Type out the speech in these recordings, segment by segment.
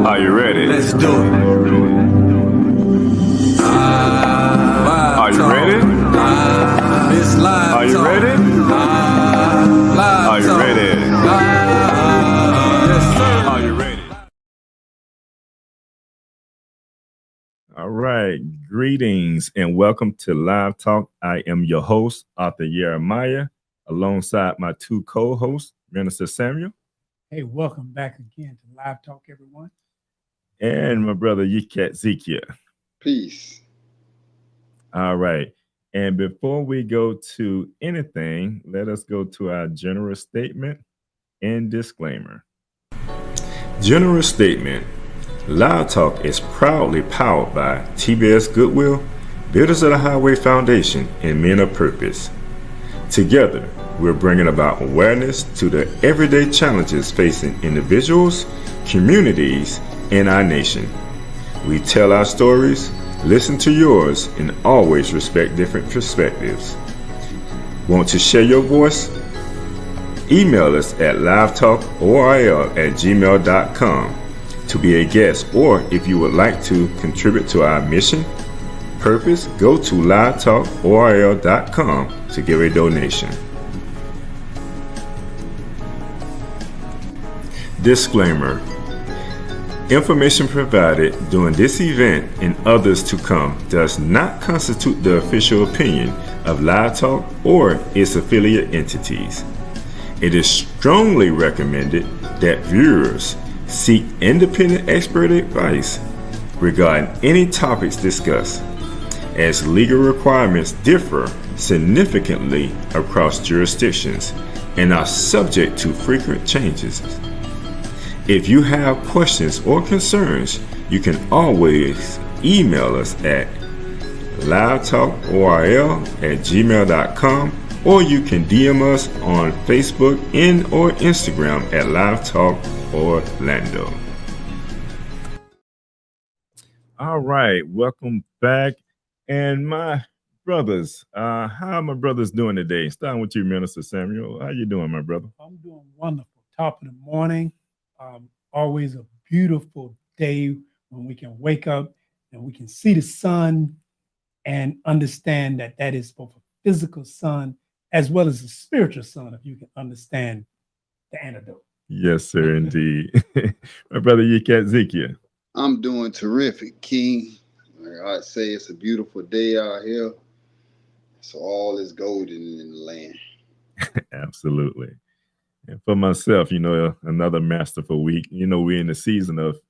Are you ready? Let's do it. Are you ready? This live Are you talk. ready? Live Are you talk. ready? Yes, sir. Are you ready? All right. Greetings and welcome to Live Talk. I am your host, Arthur Jeremiah, alongside my two co-hosts, Minister Samuel. Hey, welcome back again to Live Talk, everyone. And my brother Yikat Zikia. Peace. All right. And before we go to anything, let us go to our general statement and disclaimer. General statement. Live Talk is proudly powered by TBS Goodwill, Builders of the Highway Foundation, and Men of Purpose. Together, we're bringing about awareness to the everyday challenges facing individuals, communities, and our nation. We tell our stories, listen to yours, and always respect different perspectives. Want to share your voice? Email us at livetalkorl@gmail.com to be a guest, or if you would like to contribute to our mission, purpose, go to livetalkorl.com to give a donation. Disclaimer. Information provided during this event and others to come does not constitute the official opinion of Live Talk or its affiliate entities. It is strongly recommended that viewers seek independent expert advice regarding any topics discussed, as legal requirements differ significantly across jurisdictions and are subject to frequent changes. If you have questions or concerns, you can always email us at livetalkorl@gmail.com, or you can DM us on Facebook and or Instagram at Live Talk Orlando. All right, welcome back. And my brothers, how are my brothers doing today? Starting with you, Minister Samuel. How you doing, my brother? I'm doing wonderful. Top of the morning. Always a beautiful day when we can wake up and we can see the sun and understand that that is both a physical sun as well as a spiritual sun, if you can understand the antidote. Yes, sir, indeed. My brother Yikat Zikia. I'm doing terrific, King. Like I say, it's a beautiful day out here. So all is golden in the land. Absolutely. And for myself, another masterful week. We're in the season of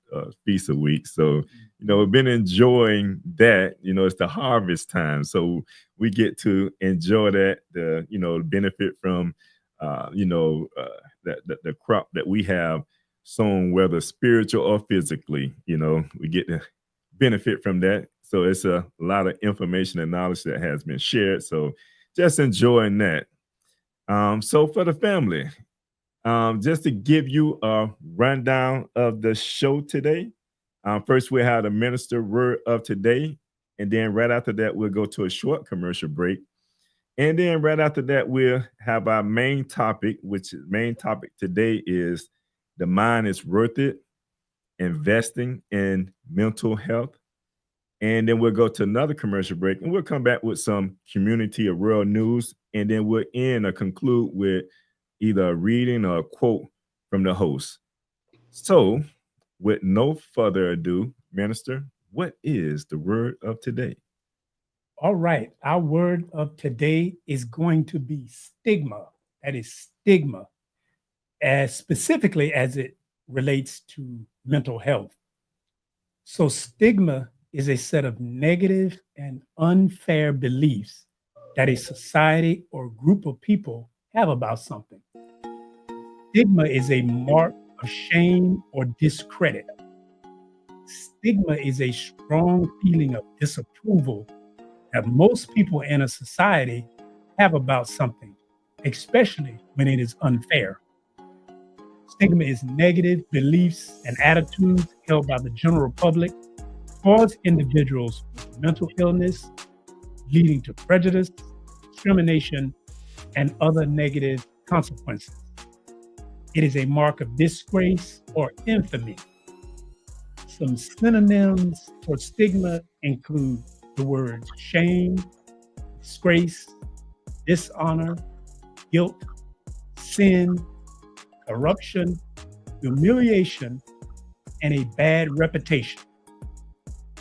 Feast of Weeks. So, we've been enjoying that. It's the harvest time. So we get to enjoy that, the benefit from, the crop that we have sown, whether spiritual or physically, we get to benefit from that. So it's a lot of information and knowledge that has been shared. So just enjoying that. So for the family, just to give you a rundown of the show today. First, we have the minister word of today. And then right after that, we'll go to a short commercial break. And then right after that, we'll have our main topic, which main topic today is the mind is worth it, investing in mental health. And then we'll go to another commercial break and we'll come back with some community or world news. And then we'll end or conclude with either a reading or a quote from the host. So, with no further ado, Minister, what is the word of today? All right. Our word of today is going to be stigma. That is stigma, as specifically as it relates to mental health. So stigma is a set of negative and unfair beliefs that a society or group of people have about something. Stigma is a mark of shame or discredit. Stigma is a strong feeling of disapproval that most people in a society have about something, especially when it is unfair. Stigma is negative beliefs and attitudes held by the general public towards individuals with mental illness, leading to prejudice, discrimination, and other negative consequences. It is a mark of disgrace or infamy. some synonyms for stigma include the words shame, disgrace, dishonor, guilt, sin, corruption, humiliation, and a bad reputation.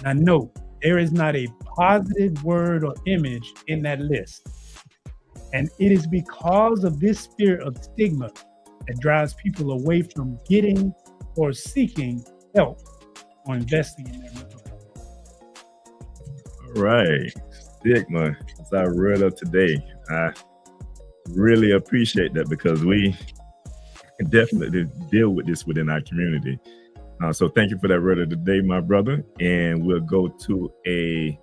Now note, there is not a positive word or image in that list. And it is because of this spirit of stigma that drives people away from getting or seeking help or investing in their mental health. All right. Stigma, as I read up today, I really appreciate that because we definitely deal with this within our community. So thank you for that word of the day, my brother. And we'll go to a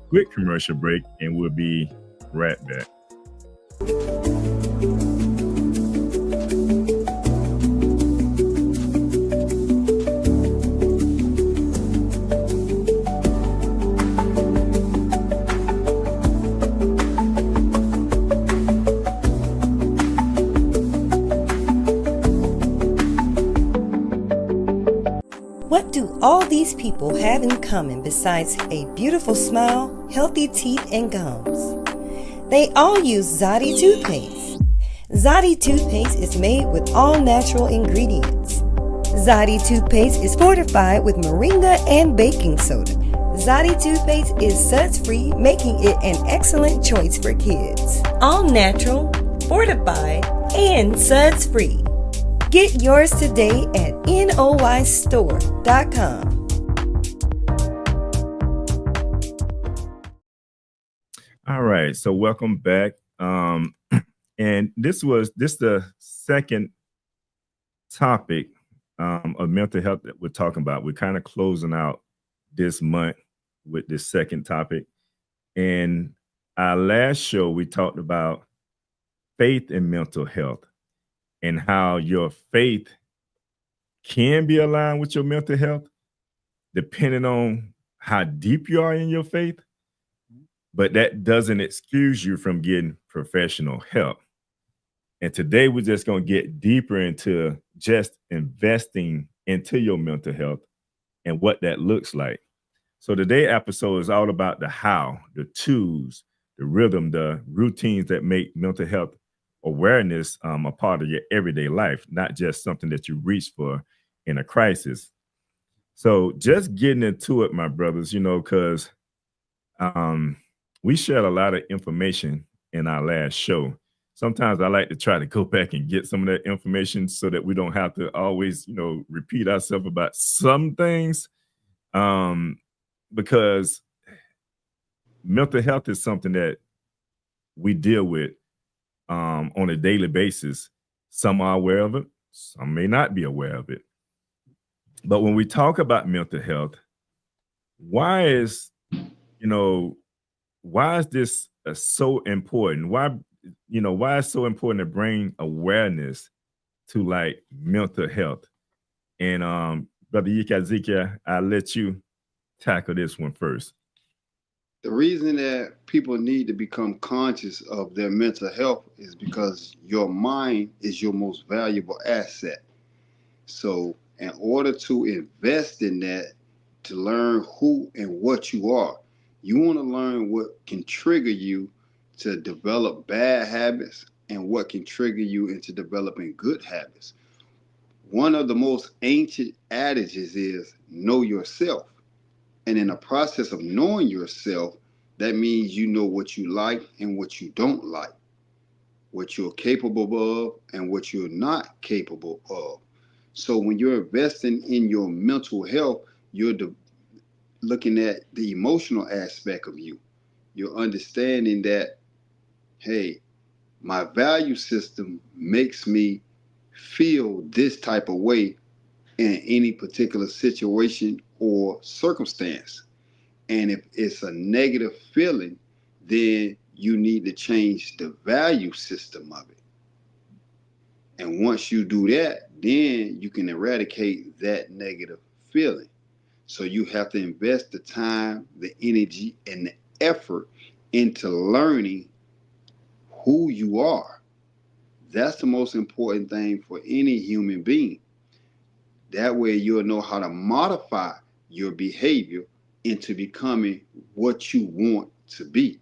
quick commercial break and we'll be right back. What do all these people have in common besides a beautiful smile, healthy teeth, and gums? They all use Zodi toothpaste. Zodi toothpaste is made with all natural ingredients. Zodi toothpaste is fortified with moringa and baking soda. Zodi toothpaste is suds-free, making it an excellent choice for kids. All natural, fortified, and suds-free. Get yours today at noystore.com. All right, so welcome back. And this the second topic of mental health that we're talking about. We're kind of closing out this month with this second topic. And our last show, we talked about faith and mental health and how your faith can be aligned with your mental health depending on how deep you are in your faith. But that doesn't excuse you from getting professional help. And today we're just going to get deeper into just investing into your mental health and what that looks like. So today's episode is all about the how, the tools, the rhythm, the routines that make mental health awareness a part of your everyday life, not just something that you reach for in a crisis. So just getting into it, my brothers, because we shared a lot of information in our last show. Sometimes I like to try to go back and get some of that information so that we don't have to always, repeat ourselves about some things. Because mental health is something that we deal with on a daily basis. Some are aware of it, some may not be aware of it. But when we talk about mental health, why is this so important? Why it's so important to bring awareness to like mental health? And Brother Yika, I'll let you tackle this one first. The reason that people need to become conscious of their mental health is because your mind is your most valuable asset. So in order to invest in that, to learn who and what you are, you want to learn what can trigger you to develop bad habits and what can trigger you into developing good habits. One of the most ancient adages is know yourself. And in the process of knowing yourself, that means you know what you like and what you don't like, what you're capable of and what you're not capable of. So when you're investing in your mental health, you're looking at the emotional aspect of you. You're understanding that, hey, my value system makes me feel this type of way in any particular situation or circumstance. And if it's a negative feeling, then you need to change the value system of it. And once you do that, then you can eradicate that negative feeling. So you have to invest the time, the energy, and the effort into learning who you are. That's the most important thing for any human being. That way you'll know how to modify your behavior into becoming what you want to be.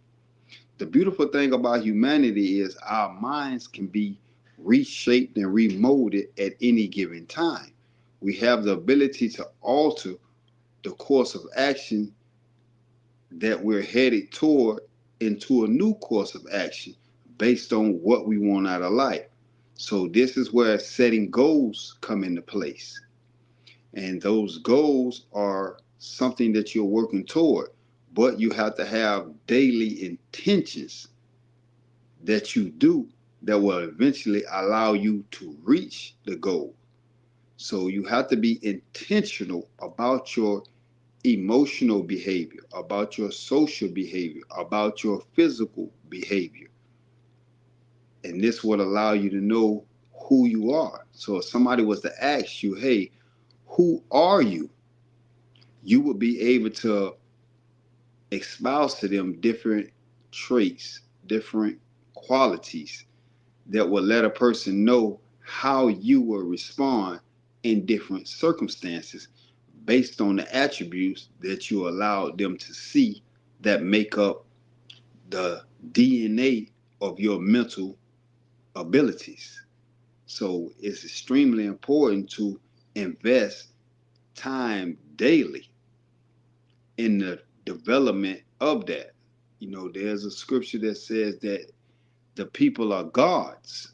The beautiful thing about humanity is our minds can be reshaped and remolded at any given time. We have the ability to alter the course of action that we're headed toward into a new course of action based on what we want out of life. So this is where setting goals come into place. And those goals are something that you're working toward, but you have to have daily intentions that you do that will eventually allow you to reach the goal. So you have to be intentional about your emotional behavior, about your social behavior, about your physical behavior. And this would allow you to know who you are. So if somebody was to ask you, hey, who are you? You would be able to espouse to them different traits, different qualities that will let a person know how you will respond in different circumstances based on the attributes that you allowed them to see that make up the DNA of your mental abilities. So it's extremely important to invest time daily in the development of that. You know, there's a scripture that says that the people are gods.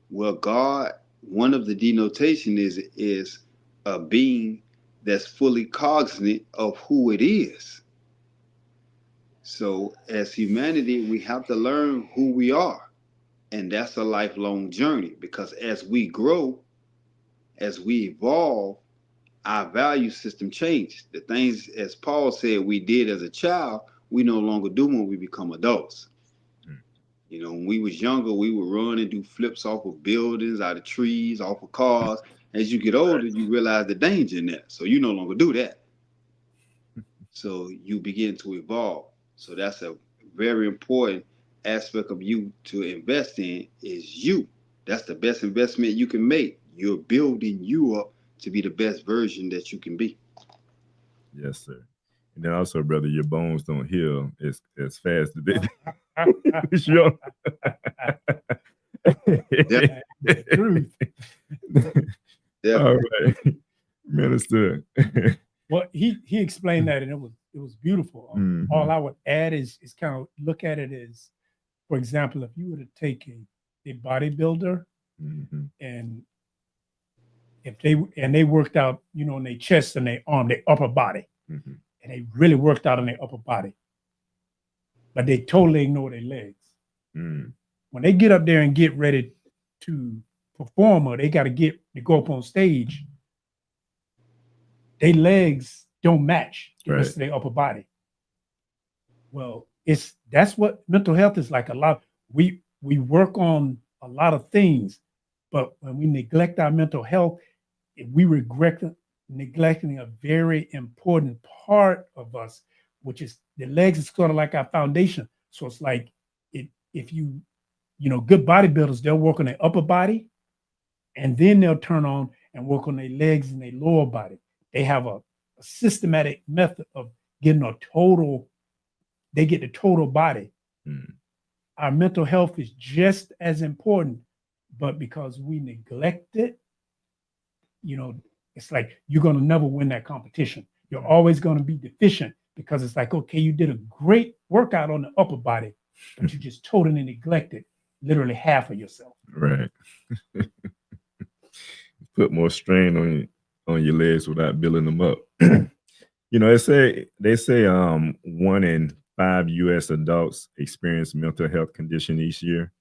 Well, God, one of the denotation is a being that's fully cognizant of who it is. So as humanity, we have to learn who we are. And that's a lifelong journey, because as we grow, as we evolve, our value system changes. The things, as Paul said, we did as a child, we no longer do when we become adults. You know, when we was younger, we would run and do flips off of buildings, out of trees, off of cars. As you get older, you realize the danger in that. So you no longer do that. So you begin to evolve. So that's a very important aspect of you to invest in, is you. That's the best investment you can make. You're building you up to be the best version that you can be. Yes, sir. And then also, brother, your bones don't heal as fast as they sure. Truth. Yeah. All right, Minister. Well, he explained that, and it was beautiful. Mhm. All I would add is kind of look at it as, for example, if you were to take a bodybuilder Mhm. and if they worked out, you know, in their chest and their arm, their upper body, Mhm. and they really worked out in their upper body, but they totally ignore their legs. Mm. When they get up there and get ready to perform, or they got to go up on stage, their legs don't match the rest of their upper body. Well, that's what mental health is like. A lot we work on a lot of things, but when we neglect our mental health, we regret neglecting a very important part of us, which is the legs. Is sort of like our foundation. So it's like if you know, good bodybuilders, they'll work on their upper body, and then they'll turn on and work on their legs and their lower body. They have a systematic method of getting they get the total body. Mm. Our mental health is just as important, but because we neglect it, you know, it's like you're going to never win that competition. You're always going to be deficient, because it's like, okay, you did a great workout on the upper body, but you just totally neglected literally half of yourself. Right. Put more strain on your legs without building them up. You know, they say 1 in 5 U.S. adults experience mental health condition each year.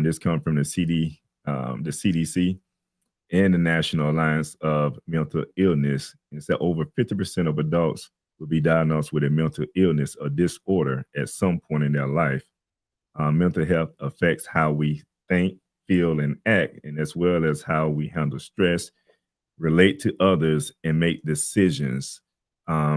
This comes from the CDC and the National Alliance of Mental Illness. It said over 50% of adults will be diagnosed with a mental illness or disorder at some point in their life. Mental health affects how we think, feel, and act, and as well as how we handle stress, relate to others, and make decisions.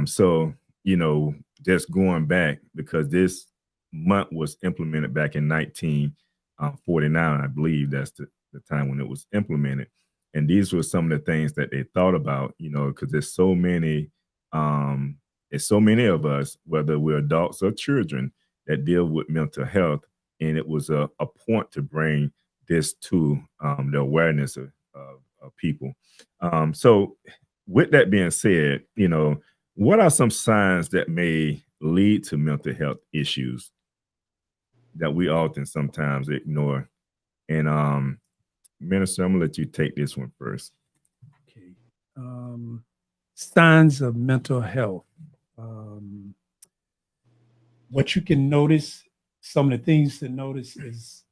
So, you know, just going back, because this month was implemented back in 1949, I believe that's the time when it was implemented. And these were some of the things that they thought about, you know, because there's so many There's so many of us, whether we're adults or children, that deal with mental health, and it was a point to bring this to the awareness of people. So with that being said, you know, what are some signs that may lead to mental health issues that we often sometimes ignore? And Minister, I'm gonna let you take this one first. Okay. Signs of mental health. What you can notice, some of the things to notice is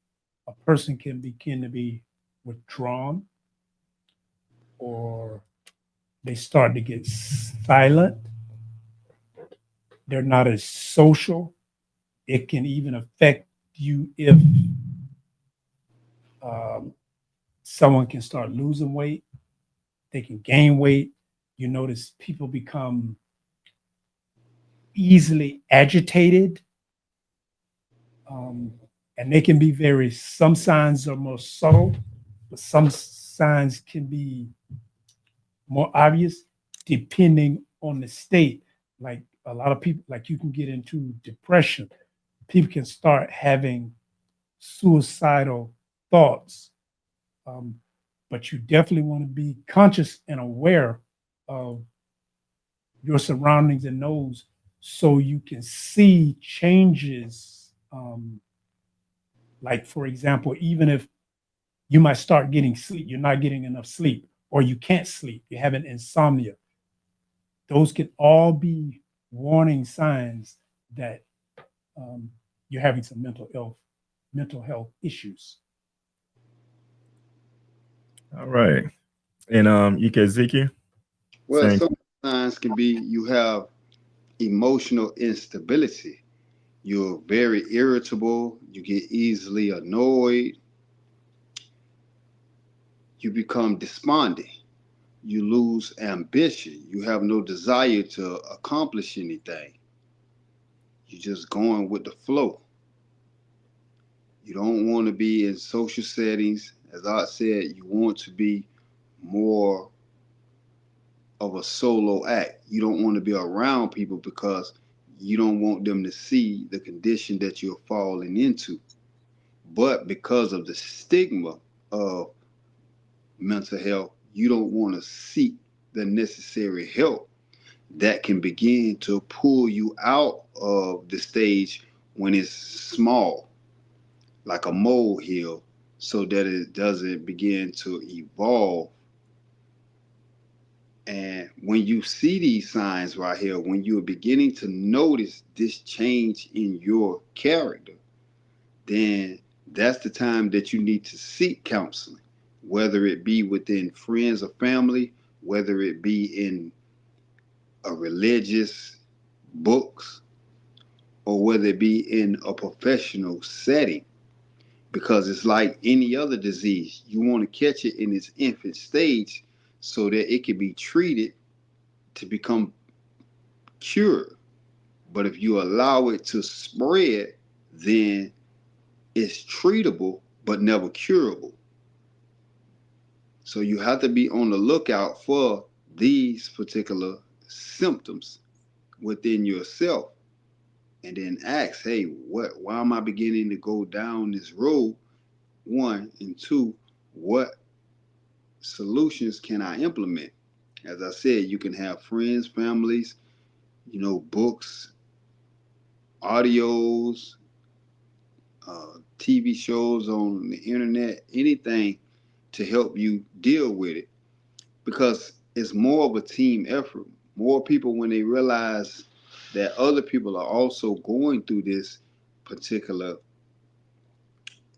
a person can begin to be withdrawn, or they start to get silent. They're not as social. It can even affect you if someone can start losing weight. They can gain weight. You notice people become easily agitated. And they can be some signs are more subtle, but some signs can be more obvious depending on the state. Like a lot of people, like you can get into depression. People can start having suicidal thoughts. But you definitely want to be conscious and aware of your surroundings and those, so you can see changes. Like, for example, even if you might start getting sleep, you're not getting enough sleep, or you can't sleep, you're having insomnia. Those can all be warning signs that you're having some mental health issues. All right. And Ezekiel? Well, Same. some signs can be you have emotional instability. You're very irritable. You get easily annoyed. You become despondent. You lose ambition. You have no desire to accomplish anything. You're just going with the flow. You don't want to be in social settings. As I said, you want to be more of a solo act. You don't want to be around people because you don't want them to see the condition that you're falling into. But because of the stigma of mental health, you don't want to seek the necessary help that can begin to pull you out of the stage when it's small, like a molehill, so that it doesn't begin to evolve. And when you see these signs right here, when you're beginning to notice this change in your character, then that's the time that you need to seek counseling, whether it be within friends or family, whether it be in a religious books, or whether it be in a professional setting. Because it's like any other disease. You want to catch it in its infant stage so that it can be treated to become cured. But if you allow it to spread, then it's treatable but never curable. So you have to be on the lookout for these particular symptoms within yourself, and then ask, hey, why am I beginning to go down this road? One, and two, what solutions can I implement? As I said, you can have friends, families, books, audios, TV shows on the internet, anything to help you deal with it, because it's more of a team effort. More people, when they realize that other people are also going through this particular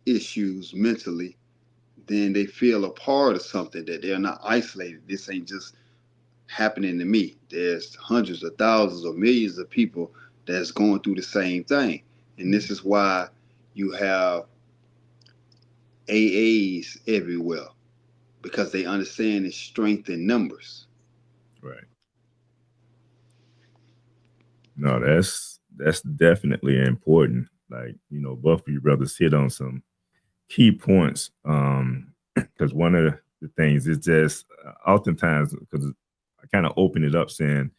issues mentally, then they feel a part of something, that they're not isolated. This ain't just happening to me. There's hundreds of thousands or millions of people that's going through the same thing. And this is why you have AAs everywhere, because they understand its strength in numbers. Right. No, that's definitely important. Like, both of you brothers hit on some key points. Because one of the things is just oftentimes, because I kind of open it up saying,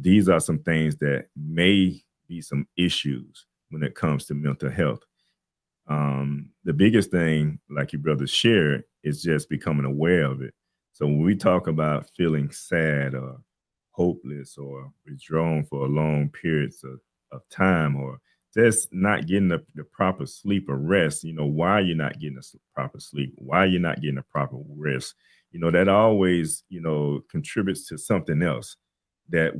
these are some things that may be some issues when it comes to mental health. The biggest thing, like your brother shared, is just becoming aware of it. So when we talk about feeling sad or hopeless or withdrawn for long periods of time, or just not getting the proper sleep or rest, why you're not getting the proper sleep, why you're not getting the proper rest, that always, contributes to something else that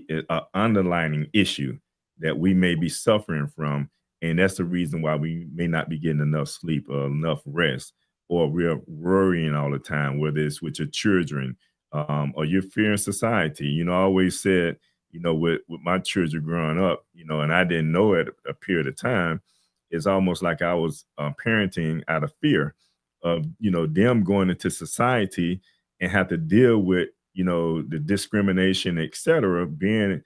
an underlying issue that we may be suffering from. And that's the reason why we may not be getting enough sleep or enough rest, or we're worrying all the time, whether it's with your children, or you're fearing society. I always said, with my children growing up, and I didn't know at a period of time, it's almost like I was parenting out of fear of, them going into society and have to deal with, the discrimination, et cetera, being,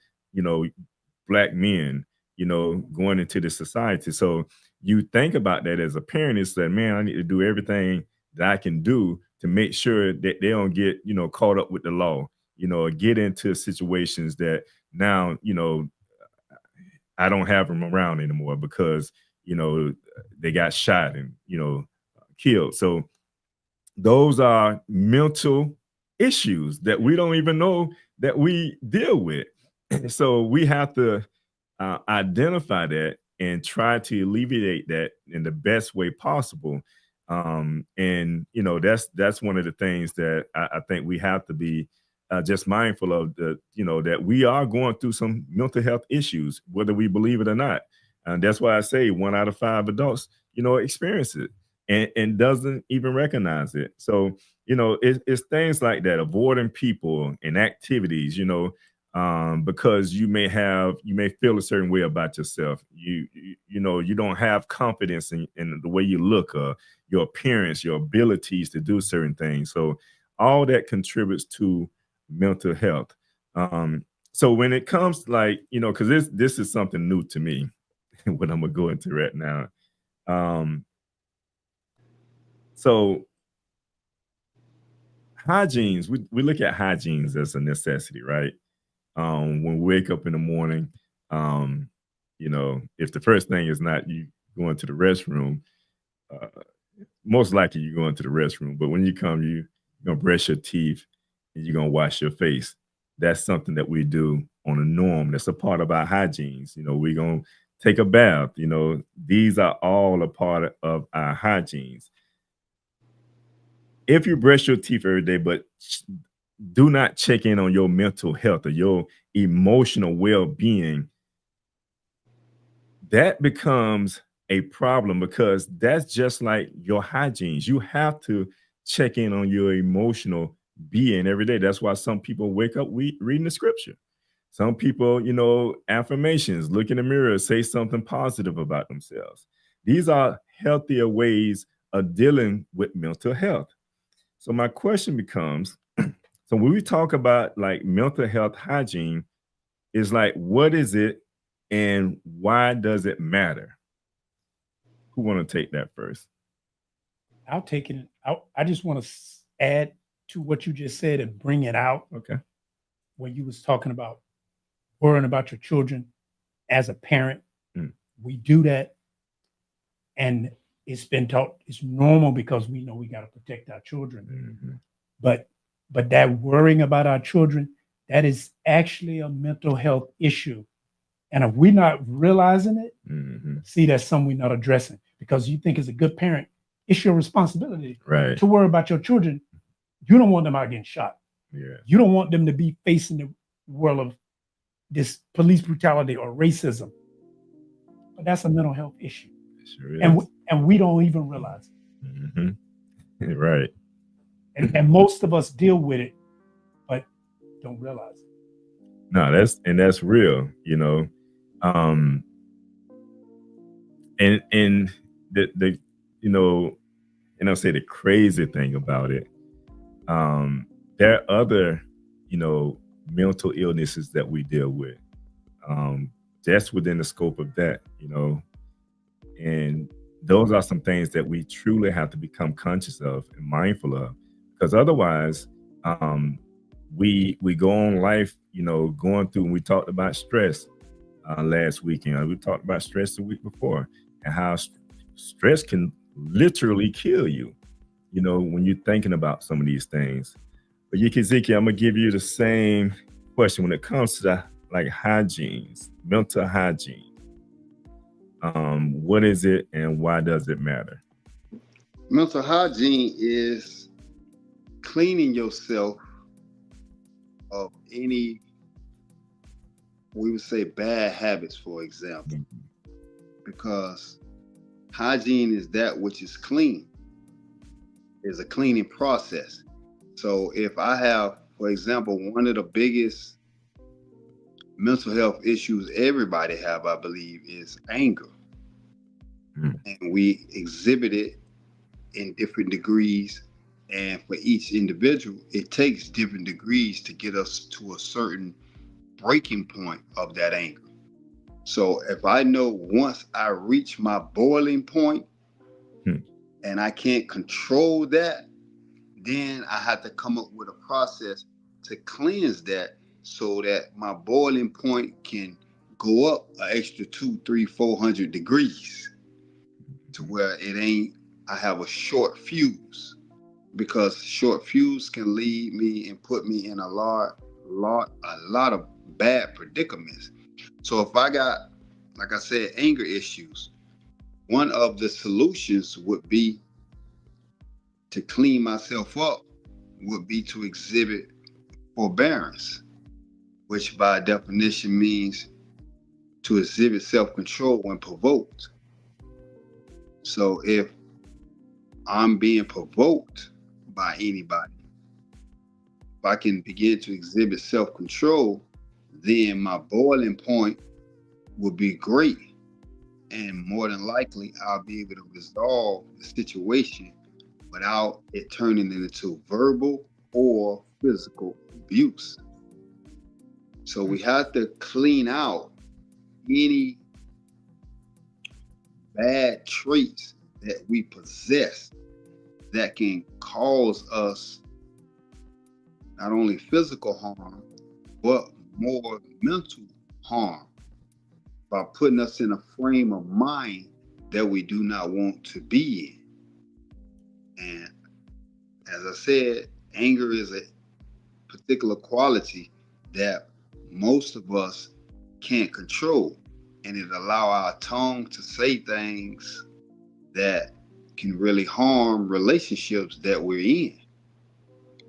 Black men, going into the society. So you think about that as a parent, it's that, man, I need to do everything that I can do to make sure that they don't get, caught up with the law, or get into situations that now, I don't have them around anymore because, they got shot and, killed. So those are mental issues that we don't even know that we deal with. So we have to identify that and try to alleviate that in the best way possible. And that's one of the things that I think we have to be just mindful of, that we are going through some mental health issues, whether we believe it or not. And that's why I say 1 out of 5 adults, experience it and doesn't even recognize it. So, it's things like that, avoiding people and activities, because you may feel a certain way about yourself. You don't have confidence in the way you look, or your appearance, your abilities to do certain things. So all that contributes to mental health. So when it comes because this is something new to me, what I'm gonna go into right now. So hygienes, we look at hygienes as a necessity, right? When we wake up in the morning, if the first thing is not you going to the restroom, most likely you're going to the restroom. But when you come, you're going to brush your teeth and you're going to wash your face. That's something that we do on a norm. That's a part of our hygienes. We're going to take a bath. These are all a part of our hygienes. If you brush your teeth every day, but do not check in on your mental health or your emotional well-being, that becomes a problem, because that's just like your hygienes. You have to check in on your emotional being every day. That's why some people wake up reading the scripture. Some people, affirmations, look in the mirror, say something positive about themselves. These are healthier ways of dealing with mental health. So my question becomes, so when we talk about like mental health hygiene, is like, what is it and why does it matter? Who want to take that first? I'll take it. I just want to add to what you just said and bring it out. Okay. When you was talking about worrying about your children as a parent, we do that. And it's been taught, it's normal because we know we got to protect our children. Mm-hmm. But that worrying about our children, that is actually a mental health issue. And if we're not realizing it, see, that's something we're not addressing, because you think as a good parent, it's your responsibility to worry about your children. You don't want them out getting shot. Yeah. You don't want them to be facing the world of this police brutality or racism. But that's a mental health issue. Sure is. And we don't even realize it. Mm-hmm. Right. And most of us deal with it, but don't realize it. No, that's real, and the and I'll say the crazy thing about it, there are other, mental illnesses that we deal with. That's within the scope of that, and those are some things that we truly have to become conscious of and mindful of, because otherwise, we go on life, going through, and we talked about stress last weekend. We talked about stress the week before, and how stress can literally kill you, when you're thinking about some of these things. But Ezekiel, I'm gonna give you the same question when it comes to the hygiene, mental hygiene. What is it and why does it matter? Mental hygiene is cleaning yourself of any, we would say, bad habits, for example, because hygiene is that which is clean. It's a cleaning process. So if I have, for example, one of the biggest mental health issues everybody have, I believe, is anger. And we exhibit it in different degrees. And for each individual, it takes different degrees to get us to a certain breaking point of that anger. So if I know once I reach my boiling point and I can't control that, then I have to come up with a process to cleanse that so that my boiling point can go up an extra 200, 300, 400 degrees to where I have a short fuse, because short fuse can lead me and put me in a lot of bad predicaments. So if I got, like I said, anger issues, one of the solutions would be to clean myself up, would be to exhibit forbearance, which by definition means to exhibit self-control when provoked. So if I'm being provoked by anybody, if I can begin to exhibit self-control, then my boiling point will be great. And more than likely, I'll be able to resolve the situation without it turning into verbal or physical abuse. So we have to clean out any bad traits that we possess that can cause us not only physical harm, but more mental harm by putting us in a frame of mind that we do not want to be in. And as I said, anger is a particular quality that most of us can't control, and it allows our tongue to say things that can really harm relationships that we're in,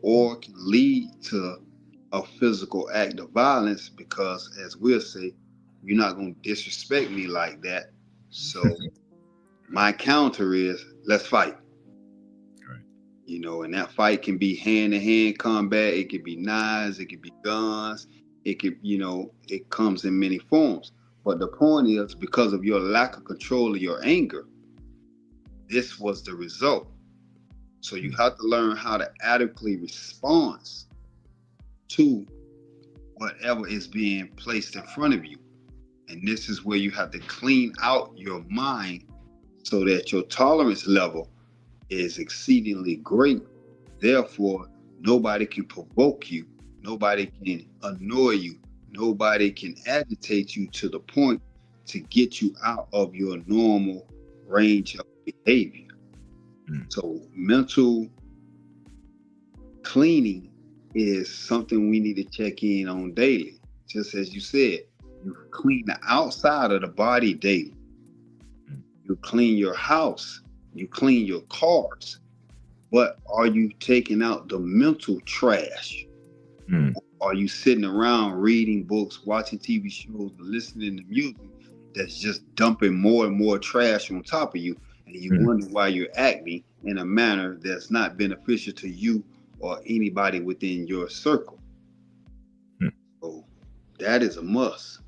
or can lead to a physical act of violence, because, as we'll say, you're not going to disrespect me like that. So my counter is, let's fight. Right. And that fight can be hand-to-hand combat. It could be knives. It could be guns. It could, it comes in many forms. But the point is, because of your lack of control of your anger, this was the result. So you have to learn how to adequately respond to whatever is being placed in front of you. And this is where you have to clean out your mind so that your tolerance level is exceedingly great. Therefore, nobody can provoke you. Nobody can annoy you. Nobody can agitate you to the point to get you out of your normal range of behavior. So mental cleaning is something we need to check in on daily. Just as you said, you clean the outside of the body daily. You clean your house. You clean your cars. But are you taking out the mental trash? Are you sitting around reading books, watching TV shows, listening to music that's just dumping more and more trash on top of you? And you wonder why you're acting in a manner that's not beneficial to you or anybody within your circle. So that is a must.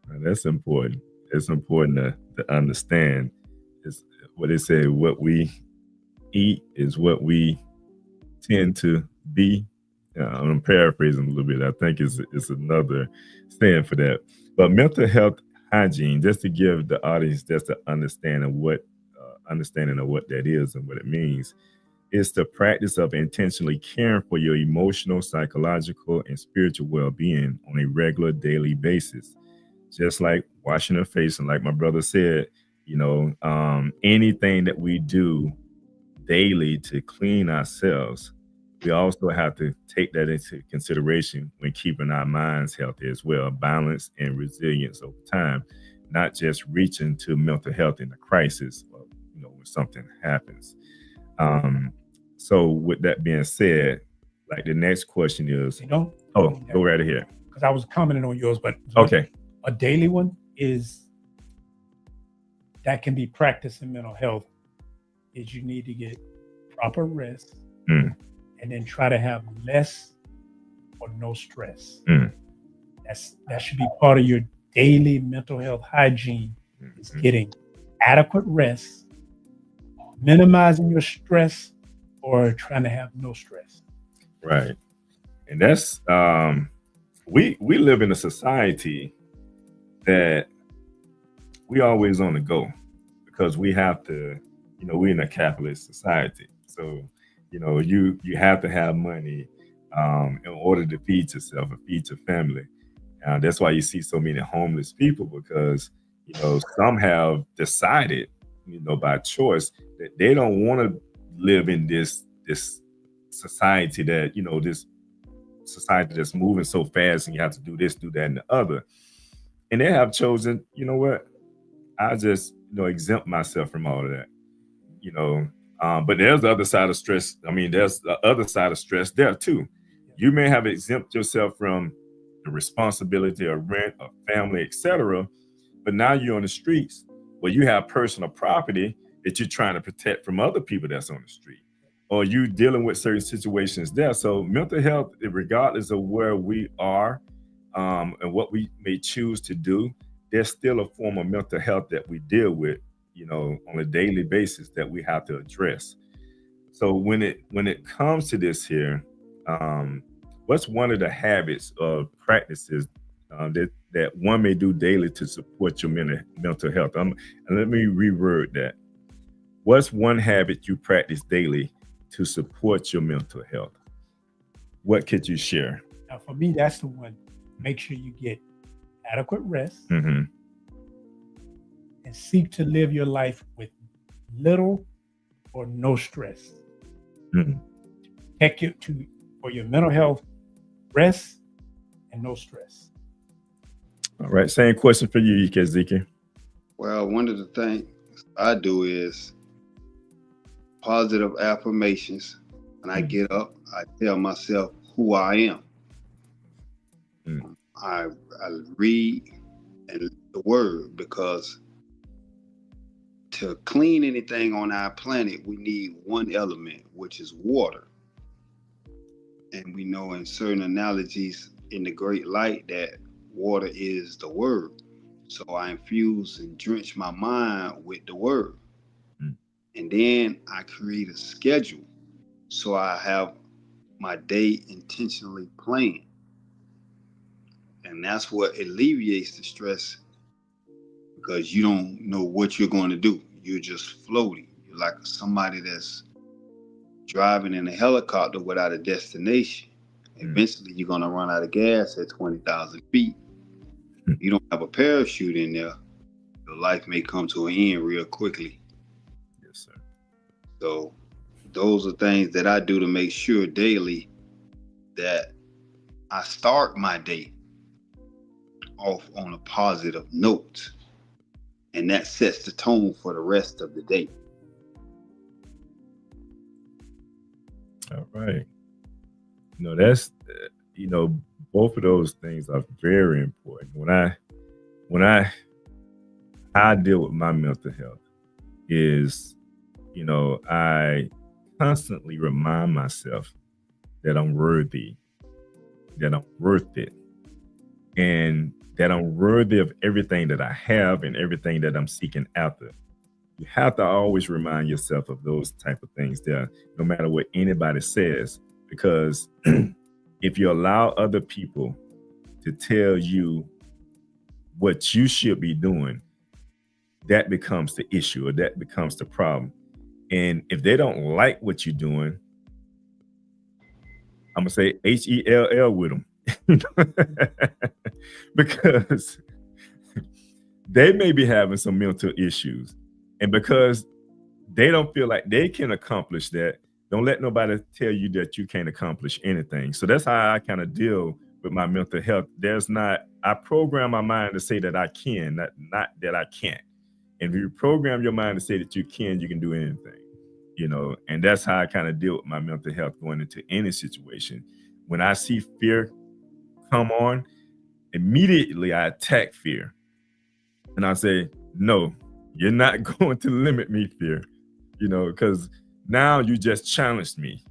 That's important. It's important to understand. It's what they say, what we eat is what we tend to be. I'm paraphrasing a little bit. I think it's another saying for that. But mental health hygiene, just to give the audience just an understanding of what that is and what it means. It's the practice of intentionally caring for your emotional, psychological, and spiritual well-being on a regular daily basis. Just like washing our face, and like my brother said, anything that we do daily to clean ourselves, we also have to take that into consideration when keeping our minds healthy as well, balance and resilience over time, not just reaching to mental health in a crisis or when something happens. So with that being said, like the next question is, go right ahead. Because I was commenting on yours, but okay, a daily one is that can be practiced in mental health. Is you need to get proper rest and then try to have less or no stress. That should be part of your daily mental health hygiene, is getting adequate rest, minimizing your stress, or trying to have no stress. Right. And that's we live in a society that we always on the go, because we have to, we're in a capitalist society. So, you have to have money in order to feed yourself and feed your family. That's why you see so many homeless people, because, some have decided, by choice, that they don't want to live in this society that, this society that's moving so fast and you have to do this, do that, and the other. And they have chosen, I just, exempt myself from all of that, but there's the other side of stress. I mean, there's the other side of stress there too. You may have exempt yourself from the responsibility of rent, of family, etc. But now you're on the streets where you have personal property that you're trying to protect from other people that's on the street, or you dealing with certain situations there. So mental health, regardless of where we are and what we may choose to do, there's still a form of mental health that we deal with, on a daily basis that we have to address. So when it comes to this here, what's one of the habits or practices that one may do daily to support your mental health? And let me reword that. What's one habit you practice daily to support your mental health? What could you share? Now, for me, that's the one. Make sure you get adequate rest Mm-hmm. and seek to live your life with little or no stress. Mm-hmm. Protect you for your mental health, rest and no stress. All right. Same question for you, Ezekiel. Well, one of the things I do is positive affirmations. When I get up, I tell myself who I am. I read and the word, because to clean anything on our planet, we need one element, which is water. And we know in certain analogies in the Great Light that water is the word. So I infuse and drench my mind with the word. And then I create a schedule. So I have my day intentionally planned. And that's what alleviates the stress, because you don't know what you're going to do. You're just floating. You're like somebody that's driving in a helicopter without a destination. Eventually, you're going to run out of gas at 20,000 feet. You don't have a parachute in there, your life may come to an end real quickly. Yes, sir. So those are things that I do to make sure daily that I start my day off on a positive note, and that sets the tone for the rest of the day. All right. That's both of those things are very important. When I deal with my mental health is, I constantly remind myself that I'm worthy, that I'm worth it, and that I'm worthy of everything that I have and everything that I'm seeking after. You have to always remind yourself of those type of things there, no matter what anybody says, because if you allow other people to tell you what you should be doing, that becomes the issue, or that becomes the problem. And if they don't like what you're doing, I'm gonna say HELL with them. Because they may be having some mental issues. And because they don't feel like they can accomplish that, don't let nobody tell you that you can't accomplish anything. So that's how I kind of deal with my mental health. I program my mind to say that I can, not that I can't. And if you program your mind to say that you can do anything, and that's how I kind of deal with my mental health going into any situation. When I see fear come on, immediately I attack fear. And I say, no, you're not going to limit me, fear, because now you just challenged me.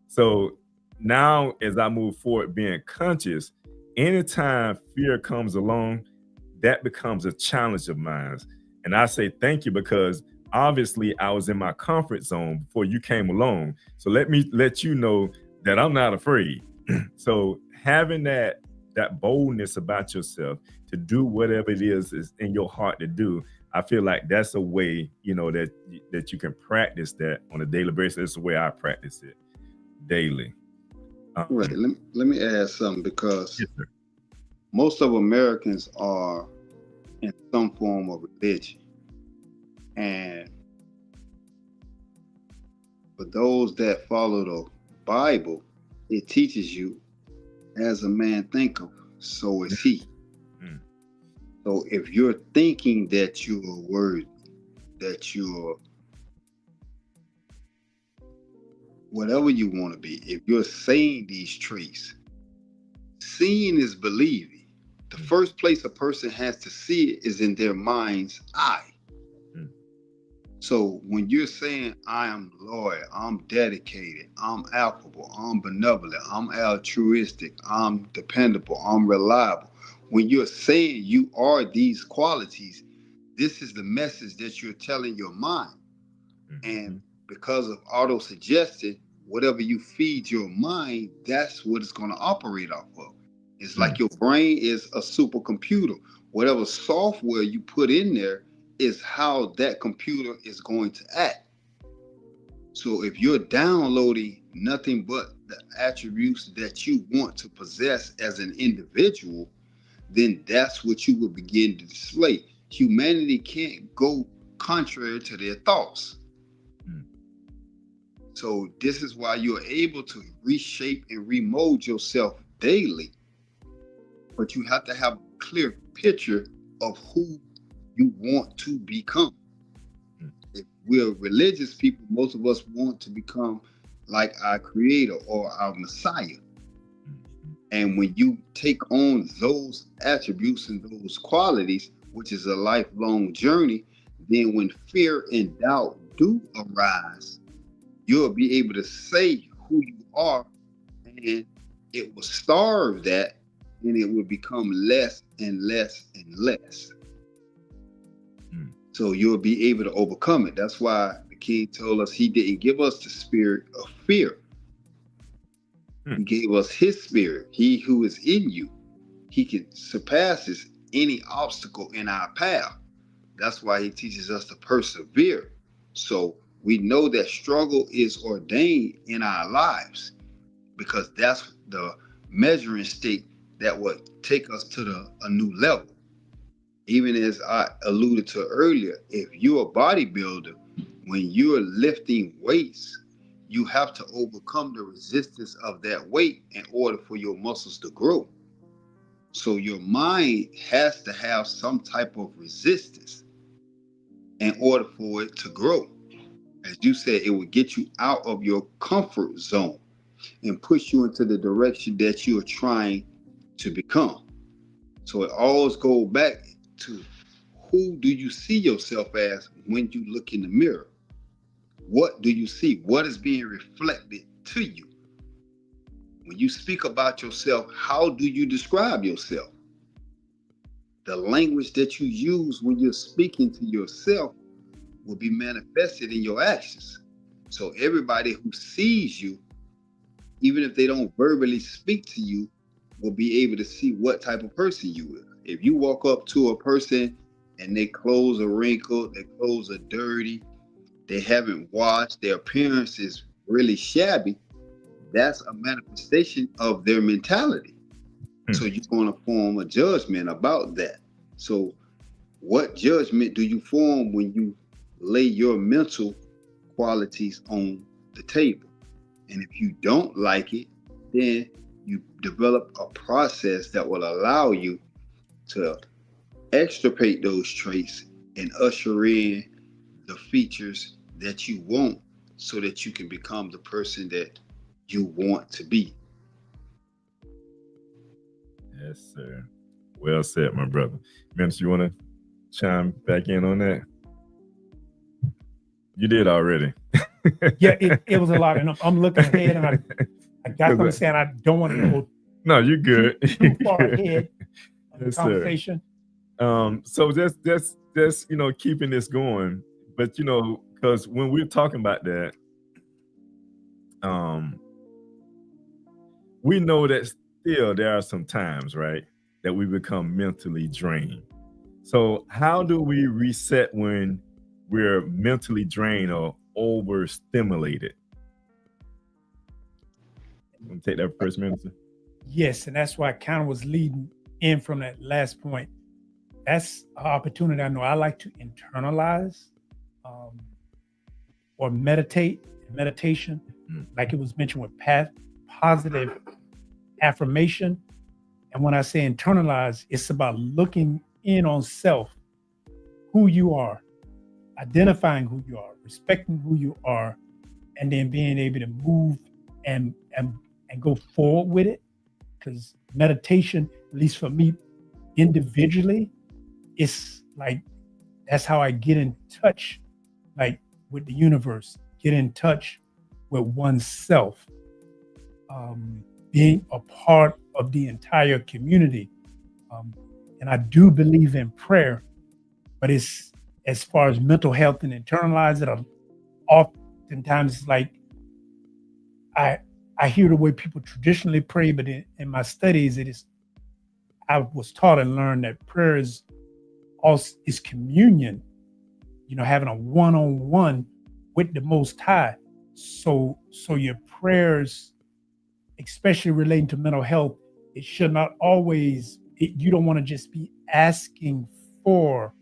So now as I move forward being conscious, anytime fear comes along, that becomes a challenge of mine. And I say thank you, because obviously I was in my comfort zone before you came along. So let me let you know that I'm not afraid. So having that boldness about yourself to do whatever it is in your heart to do, I feel like that's a way, that you can practice that on a daily basis. That's the way I practice it daily. Right. Let me add something, because Yes, sir. most of Americans are in some form of religion. And for those that follow the Bible, it teaches you, as a man thinketh, so is he. Mm. So if you're thinking that you're worthy, that you're whatever you want to be, if you're saying these traits, seeing is believing. The first place a person has to see it is in their mind's eye. So when you're saying, I am loyal, I'm dedicated, I'm affable, I'm benevolent, I'm altruistic, I'm dependable, I'm reliable. When you're saying you are these qualities, this is the message that you're telling your mind. And because of auto-suggestion, whatever you feed your mind, that's what it's going to operate off of. It's like your brain is a supercomputer. Whatever software you put in there is how that computer is going to act. So if you're downloading nothing but the attributes that you want to possess as an individual, then that's what you will begin to display. Humanity can't go contrary to their thoughts. So this is why you're able to reshape and remold yourself daily. But you have to have a clear picture of who you want to become. If we're religious people, most of us want to become like our creator or our Messiah. And when you take on those attributes and those qualities, which is a lifelong journey, then when fear and doubt do arise, you'll be able to say who you are, and it will starve that, and it will become less and less and less. So you'll be able to overcome it. That's why the King told us he didn't give us the spirit of fear. He gave us his spirit. He who is in you, he can surpasses any obstacle in our path. That's why he teaches us to persevere. So we know that struggle is ordained in our lives, because that's the measuring stick that will take us to a new level. Even as I alluded to earlier, if you're a bodybuilder, when you're lifting weights, you have to overcome the resistance of that weight in order for your muscles to grow. So your mind has to have some type of resistance in order for it to grow. As you said, it will get you out of your comfort zone and push you into the direction that you are trying to become. So it always goes back to, who do you see yourself as when you look in the mirror? What do you see? What is being reflected to you? When you speak about yourself, how do you describe yourself? The language that you use when you're speaking to yourself will be manifested in your actions. So everybody who sees you, even if they don't verbally speak to you, will be able to see what type of person you are. If you walk up to a person and their clothes are wrinkled, their clothes are dirty, they haven't washed, their appearance is really shabby, that's a manifestation of their mentality. So you're going to form a judgment about that. So what judgment do you form when you lay your mental qualities on the table? And if you don't like it, then you develop a process that will allow you to extirpate those traits and usher in the features that you want so that you can become the person that you want to be. Yes, sir. Well said, my brother. Memphis, you want to chime back in on that? You did already. Yeah, it was a lot. And I'm looking ahead, and I got to understand I don't want to go No, you're good. too far ahead of the Yes, sir. conversation. So just keeping this going, but because when we're talking about that, we know that still there are some times, right, that we become mentally drained. So how do we reset when we're mentally drained or overstimulated? Want to take that first, Minister? Yes, and that's why I kind of was leading in from that last point. That's an opportunity. I know I like to internalize or meditate. Meditation, like it was mentioned with positive affirmation. And when I say internalize, it's about looking in on self, who you are, identifying who you are, respecting who you are, and then being able to move and go forward with it. Because meditation, at least for me individually, it's like that's how I get in touch, like with the universe, get in touch with oneself, being a part of the entire community. And I do believe in prayer, but it's as far as mental health and internalize it, oftentimes it's like I hear the way people traditionally pray, but in my studies, I was taught and learned that prayer is communion, having a one-on-one with the Most High. So your prayers, especially relating to mental health, it should not always, you don't want to just be asking for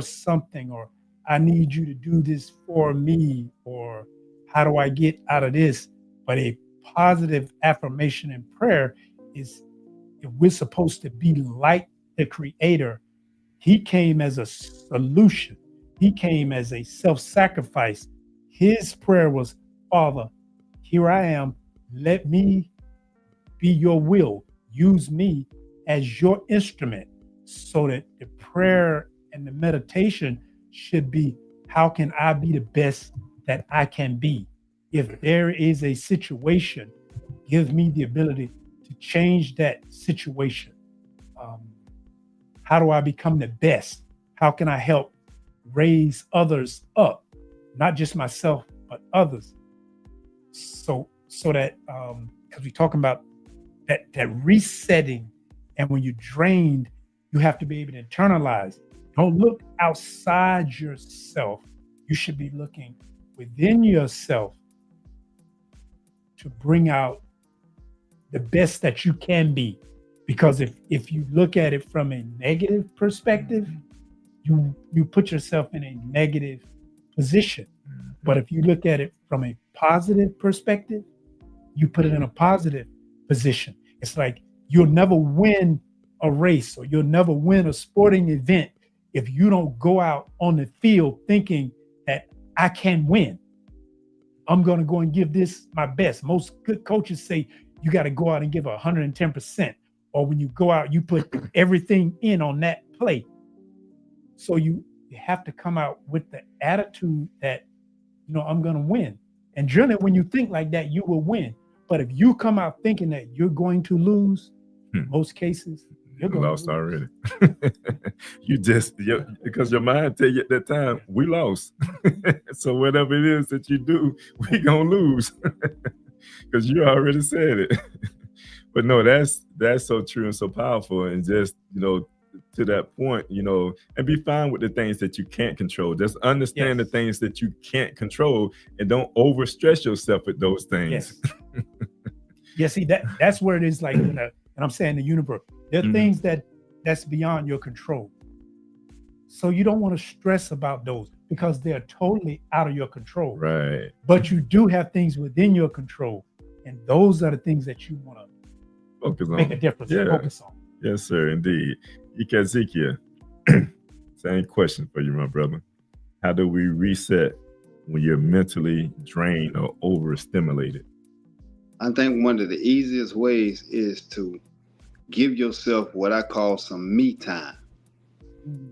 something, or I need you to do this for me, or how do I get out of this? But a positive affirmation in prayer is, if we're supposed to be like the Creator, He came as a solution. He came as a self-sacrifice. His prayer was, Father, here I am. Let me be your will. Use me as your instrument. So that the prayer and the meditation should be, how can I be the best that I can be? If there is a situation, give me the ability to change that situation. How do I become the best? How can I help raise others up? Not just myself, but others. So that, because we're talking about that resetting, and when you're drained, you have to be able to internalize. Don't look outside yourself. You should be looking within yourself to bring out the best that you can be. Because if you look at it from a negative perspective, you put yourself in a negative position. But if you look at it from a positive perspective, you put it in a positive position. It's like you'll never win a race, or you'll never win a sporting event if you don't go out on the field thinking that I can win. I'm going to go and give this my best. Most good coaches say you got to go out and give 110%. Or when you go out, you put everything in on that play. So you have to come out with the attitude that, I'm going to win. And generally, when you think like that, you will win. But if you come out thinking that you're going to lose, in most cases, you're going lost to lose. already. Because your mind tell you at that time, we lost. So whatever it is that you do, we gonna lose. Because you already said it. But no, that's so true and so powerful. And just, to that point, and be fine with the things that you can't control. Just understand the Yes. things that you can't control, and don't overstress yourself with those things. Yes. Yeah, see, that's where it is like, and I'm saying the universe. There are Mhm. things that's beyond your control. So you don't want to stress about those because they're totally out of your control. Right. But you do have things within your control. And those are the things that you want to Focus make a on. difference, Yeah. focus on. Yes, sir, indeed. Ikezikia, same question for you, my brother. How do we reset when you're mentally drained or overstimulated? I think one of the easiest ways is to give yourself what I call some me time.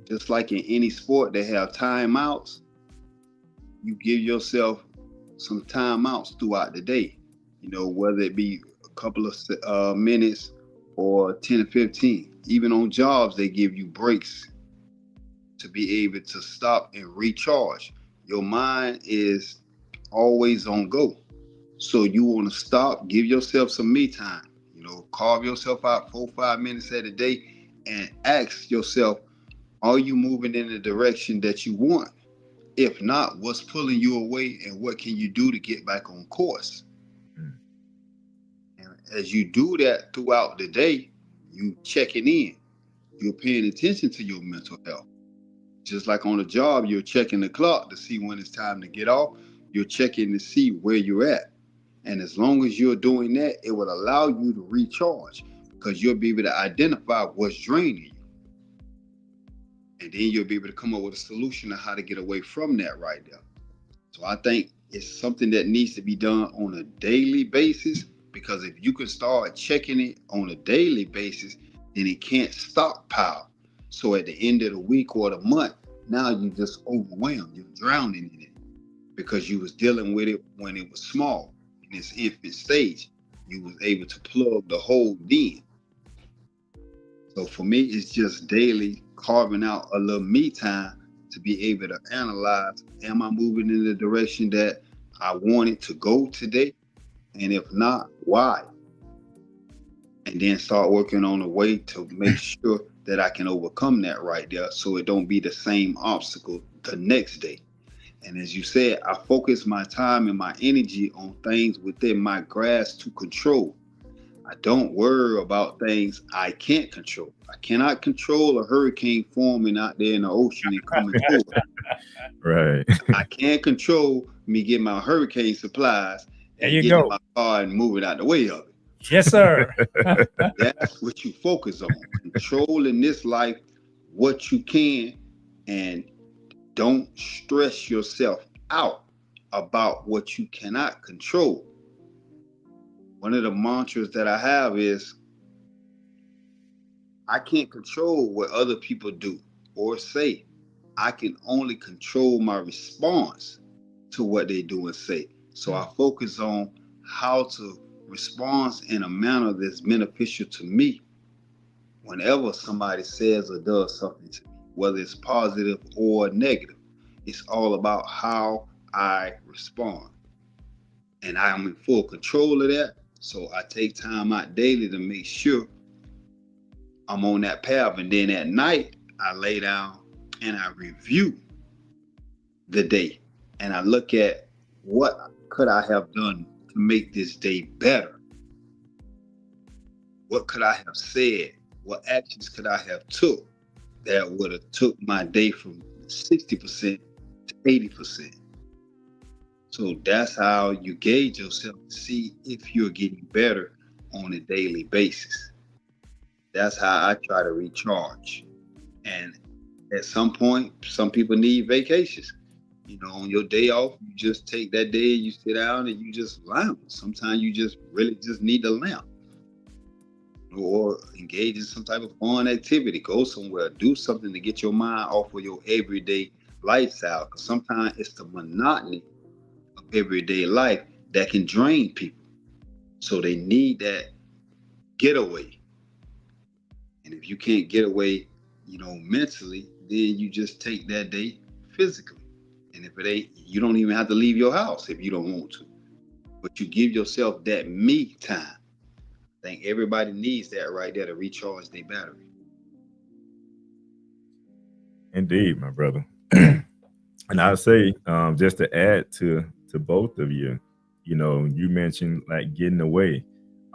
Just like in any sport, they have timeouts. You give yourself some timeouts throughout the day, whether it be a couple of minutes or 10 or 15. Even on jobs, they give you breaks to be able to stop and recharge. Your mind is always on go. So you want to stop, give yourself some me time, carve yourself out 4-5 minutes at a day and ask yourself, are you moving in the direction that you want? If not, what's pulling you away and what can you do to get back on course? Mm. And as you do that throughout the day, you checking in, you're paying attention to your mental health. Just like on a job, you're checking the clock to see when it's time to get off. You're checking to see where you're at. And as long as you're doing that, it will allow you to recharge because you'll be able to identify what's draining you. And then you'll be able to come up with a solution on how to get away from that right there. So I think it's something that needs to be done on a daily basis, because if you can start checking it on a daily basis, then it can't stockpile. So at the end of the week or the month, now you're just overwhelmed. You're drowning in it because you was dealing with it when it was small. In its infant stage, you was able to plug the hole in. So for me, it's just daily carving out a little me time to be able to analyze, am I moving in the direction that I wanted to go today? And if not, why? And then start working on a way to make sure that I can overcome that right there so it don't be the same obstacle the next day. And as you said, I focus my time and my energy on things within my grasp to control. I don't worry about things I can't control. I cannot control a hurricane forming out there in the ocean and coming through it. Right. I can't control me getting my hurricane supplies There and you getting go. in my car and moving out the way of it. Yes, sir. That's what you focus on. Control in this life what you can, and don't stress yourself out about what you cannot control. One of the mantras that I have is, I can't control what other people do or say. I can only control my response to what they do and say. So I focus on how to respond in a manner that's beneficial to me whenever somebody says or does something to me, whether it's positive or negative. It's all about how I respond. And I am in full control of that. So I take time out daily to make sure I'm on that path. And then at night, I lay down and I review the day. And I look at what could I have done to make this day better? What could I have said? What actions could I have took that would have took my day from 60% to 80%? So that's how you gauge yourself to see if you're getting better on a daily basis. That's how I try to recharge. And at some point, some people need vacations. On your day off, you just take that day, you sit down and you just lounge. Sometimes you just really just need to lounge. Or engage in some type of fun activity. Go somewhere, do something to get your mind off of your everyday lifestyle. Because sometimes it's the monotony of everyday life that can drain people. So they need that getaway. And if you can't get away, mentally, then you just take that day physically. And if it ain't, you don't even have to leave your house if you don't want to. But you give yourself that me time. I think everybody needs that right there to recharge their battery. Indeed, my brother. And I'll say, just to add to both of you, you mentioned like getting away.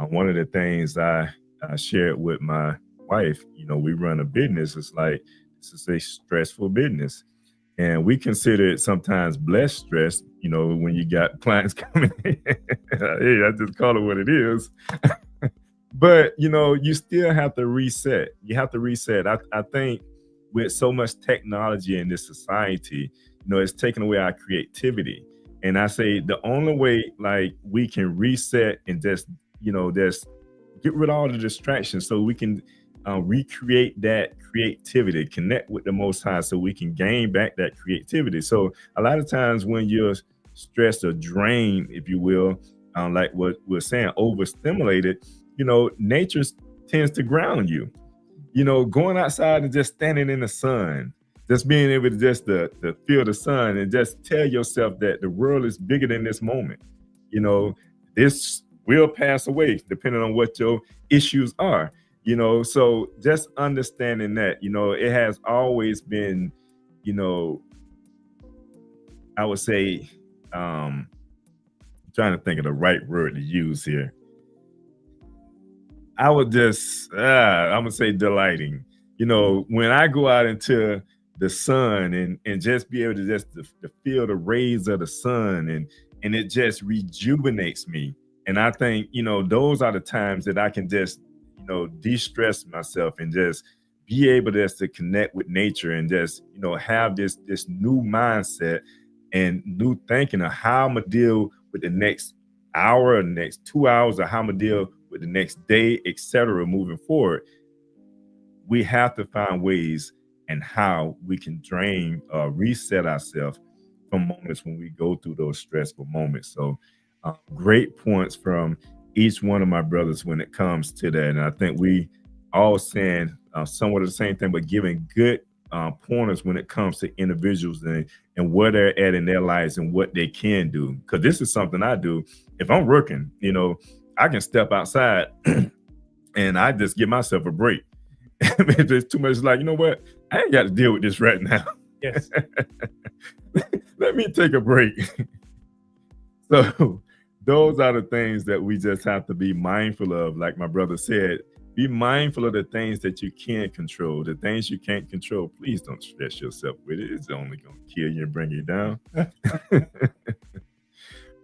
One of the things I shared with my wife, we run a business. It's like, this is a stressful business. And we consider it sometimes blessed stress, when you got clients coming in. Hey, I just call it what it is. But, you still have to reset. You have to reset. I think with so much technology in this society, it's taken away our creativity. And I say the only way like we can reset and just get rid of all the distractions so we can recreate that creativity, connect with the Most High so we can gain back that creativity. So a lot of times when you're stressed or drained, if you will, like what we're saying, overstimulated, nature tends to ground you. Going outside and just standing in the sun, just being able to just to feel the sun and just tell yourself that the world is bigger than this moment. This will pass away depending on what your issues are. So just understanding that, it has always been, I would say, trying to think of the right word to use here. I would just, I'm gonna say delighting. When I go out into the sun and just be able to just to feel the rays of the sun and it just rejuvenates me. And I think, those are the times that I can just, de-stress myself and just be able just to connect with nature and just, have this new mindset and new thinking of how I'm gonna deal with the next hour or the next 2 hours, or how I'm gonna deal with the next day, etc. moving forward. We have to find ways and how we can reset ourselves from moments when we go through those stressful moments. So great points from each one of my brothers when it comes to that. And I think we all saying somewhat of the same thing, but giving good pointers when it comes to individuals and where they're at in their lives and what they can do. Because this is something I do. If I'm working, I can step outside and I just give myself a break. If there's too much, like, what? I ain't got to deal with this right now. Yes. Let me take a break. So those are the things that we just have to be mindful of. Like my brother said, be mindful of the things that you can control. The things you can't control, please don't stress yourself with it. It's only going to kill you and bring you down.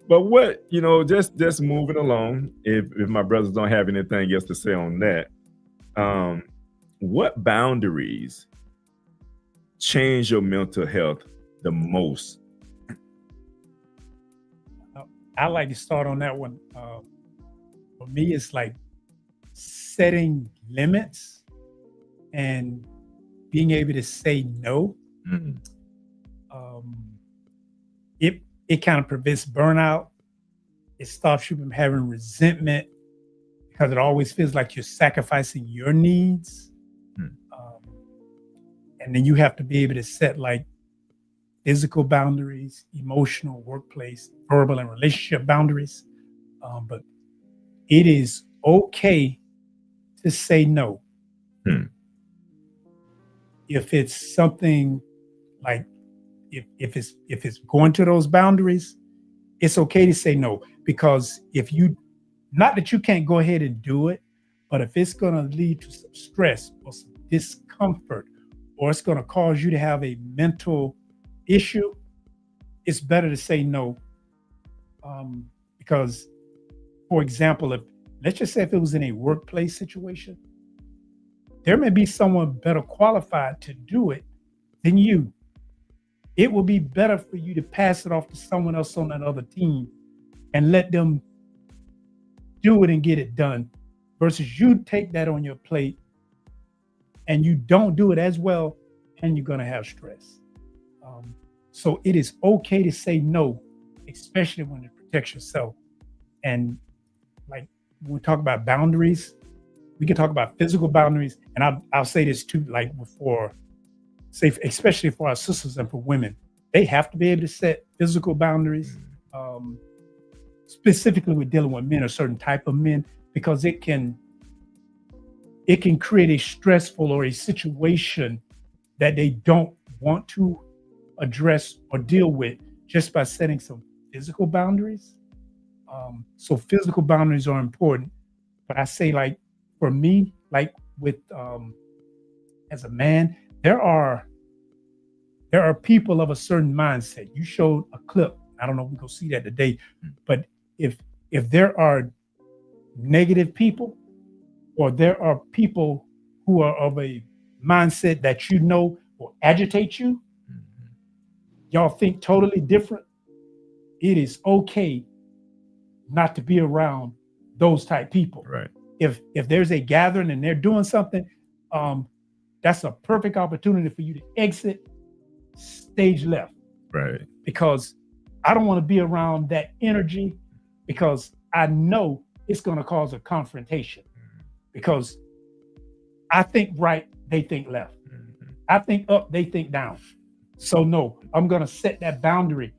But what, just moving along, if my brothers don't have anything else to say on that, what boundaries change your mental health the most? I like to start on that one. For me, it's like setting limits and being able to say no. Mm-hmm. It kind of prevents burnout. It stops you from having resentment because it always feels like you're sacrificing your needs. And then you have to be able to set like physical boundaries, emotional, workplace, verbal, and relationship boundaries. But it is okay to say no. If it's something like, if it's going to those boundaries, it's okay to say no. Because if not that you can't go ahead and do it, but if it's going to lead to some stress or some discomfort, or it's going to cause you to have a mental issue, it's better to say no. Because, for example, let's just say if it was in a workplace situation, there may be someone better qualified to do it than you. It will be better for you to pass it off to someone else on that other team and let them do it and get it done, versus you take that on your plate and you don't do it as well, and you're going to have stress. So it is okay to say no, especially when it protects yourself. And like when we talk about boundaries, we can talk about physical boundaries. And I'll say this too, like before, say, especially for our sisters and for women, they have to be able to set physical boundaries, specifically with dealing with men, a certain type of men, because it can create a stressful or a situation that they don't want to address or deal with just by setting some physical boundaries. So physical boundaries are important, but I say, like, for me, like with as a man, there are people of a certain mindset. You showed a clip. I don't know if we go see that today, but if there are negative people, or there are people who are of a mindset that you know will agitate you, y'all think totally different, it is okay not to be around those type people. Right. If there's a gathering and they're doing something, that's a perfect opportunity for you to exit stage left. Right. Because I don't want to be around that energy, because I know it's going to cause a confrontation. Because I think right, they think left. I think up, they think down. So no, I'm going to set that boundary.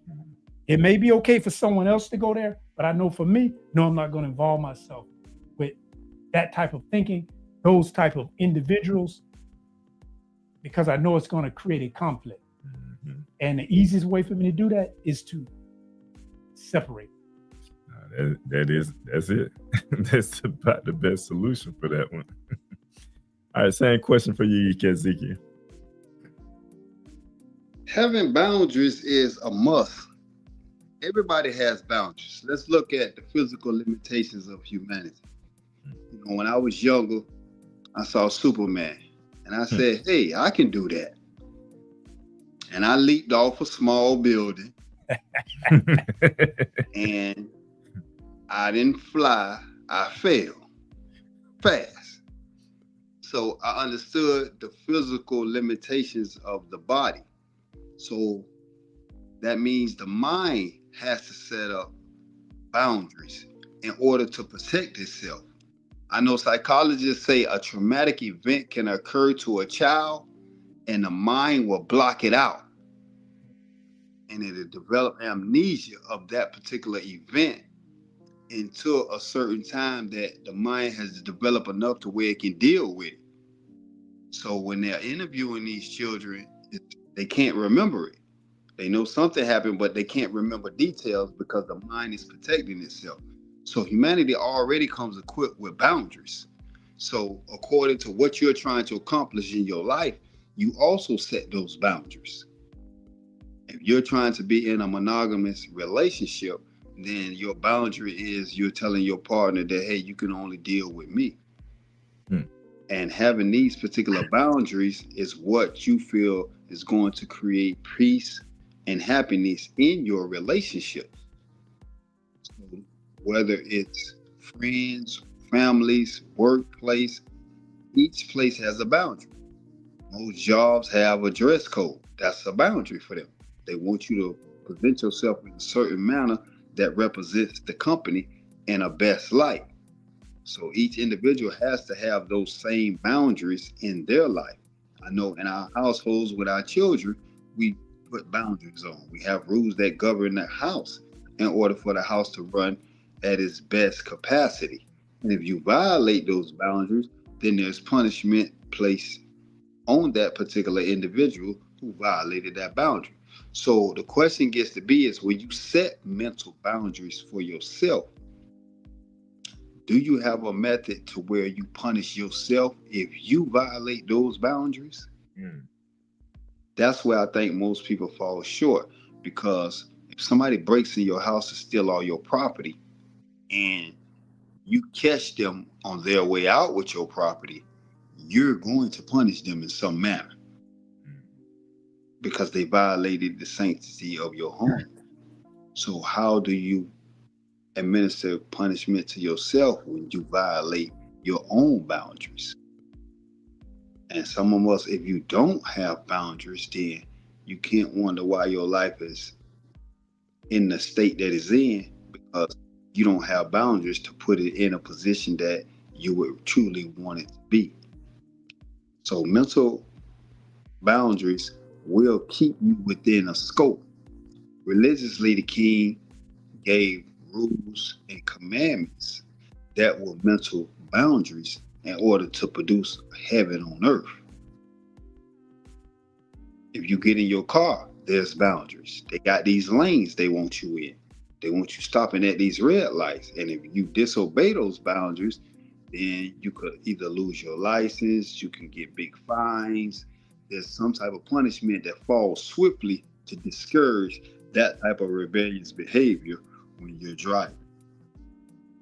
It may be okay for someone else to go there, but I know for me, no, I'm not going to involve myself with that type of thinking, those type of individuals, because I know it's going to create a conflict. And the easiest way for me to do that is to separate. That's it. That's about the best solution for that one. All right, same question for you, Ezekiel. Having boundaries is a must. Everybody has boundaries. Let's look at the physical limitations of humanity. You know, when I was younger, I saw Superman, and I said, hey, I can do that. And I leaped off a small building, and I didn't fly, I fell fast. So I understood the physical limitations of the body. So that means the mind has to set up boundaries in order to protect itself. I know psychologists say a traumatic event can occur to a child and the mind will block it out. And it'll develop amnesia of that particular event until a certain time that the mind has developed enough to where it can deal with it. So when they're interviewing these children, they can't remember it. They know something happened, but they can't remember details because the mind is protecting itself. So humanity already comes equipped with boundaries. So according to what you're trying to accomplish in your life, you also set those boundaries. If you're trying to be in a monogamous relationship, then your boundary is you're telling your partner that, hey, you can only deal with me. And having these particular boundaries is what you feel is going to create peace and happiness in your relationship. So whether it's friends, families, workplace, each place has a boundary. Most jobs have a dress code. That's a boundary for them. They want you to present yourself in a certain manner that represents the company in a best light. So each individual has to have those same boundaries in their life. I know in our households with our children, we put boundaries on. We have rules that govern the house in order for the house to run at its best capacity. And if you violate those boundaries, then there's punishment placed on that particular individual who violated that boundary. So the question gets to be is, when you set mental boundaries for yourself, do you have a method to where you punish yourself if you violate those boundaries? That's where I think most people fall short, because if somebody breaks in your house to steal all your property and you catch them on their way out with your property, you're going to punish them in some manner because they violated the sanctity of your home. So how do you administer punishment to yourself when you violate your own boundaries? And some of us, if you don't have boundaries, then you can't wonder why your life is in the state that it's in, because you don't have boundaries to put it in a position that you would truly want it to be. So mental boundaries will keep you within a scope. Religiously, the king gave rules and commandments that were mental boundaries in order to produce heaven on earth. If you get in your car, there's boundaries. They got these lanes they want you in. They want you stopping at these red lights. And if you disobey those boundaries, then you could either lose your license, you can get big fines. There's some type of punishment that falls swiftly to discourage that type of rebellious behavior when you're driving.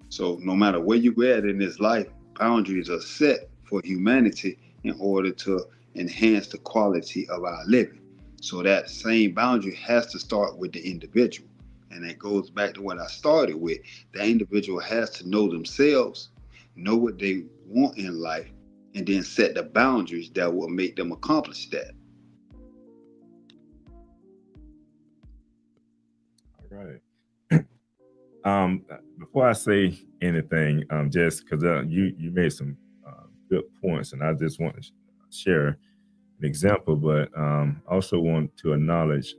So no matter where you at in this life, boundaries are set for humanity in order to enhance the quality of our living. So that same boundary has to start with the individual. And that goes back to what I started with. The individual has to know themselves, know what they want in life, and then set the boundaries that will make them accomplish that. All right. Before I say anything, just because you made some good points, and I just want to share an example, but also want to acknowledge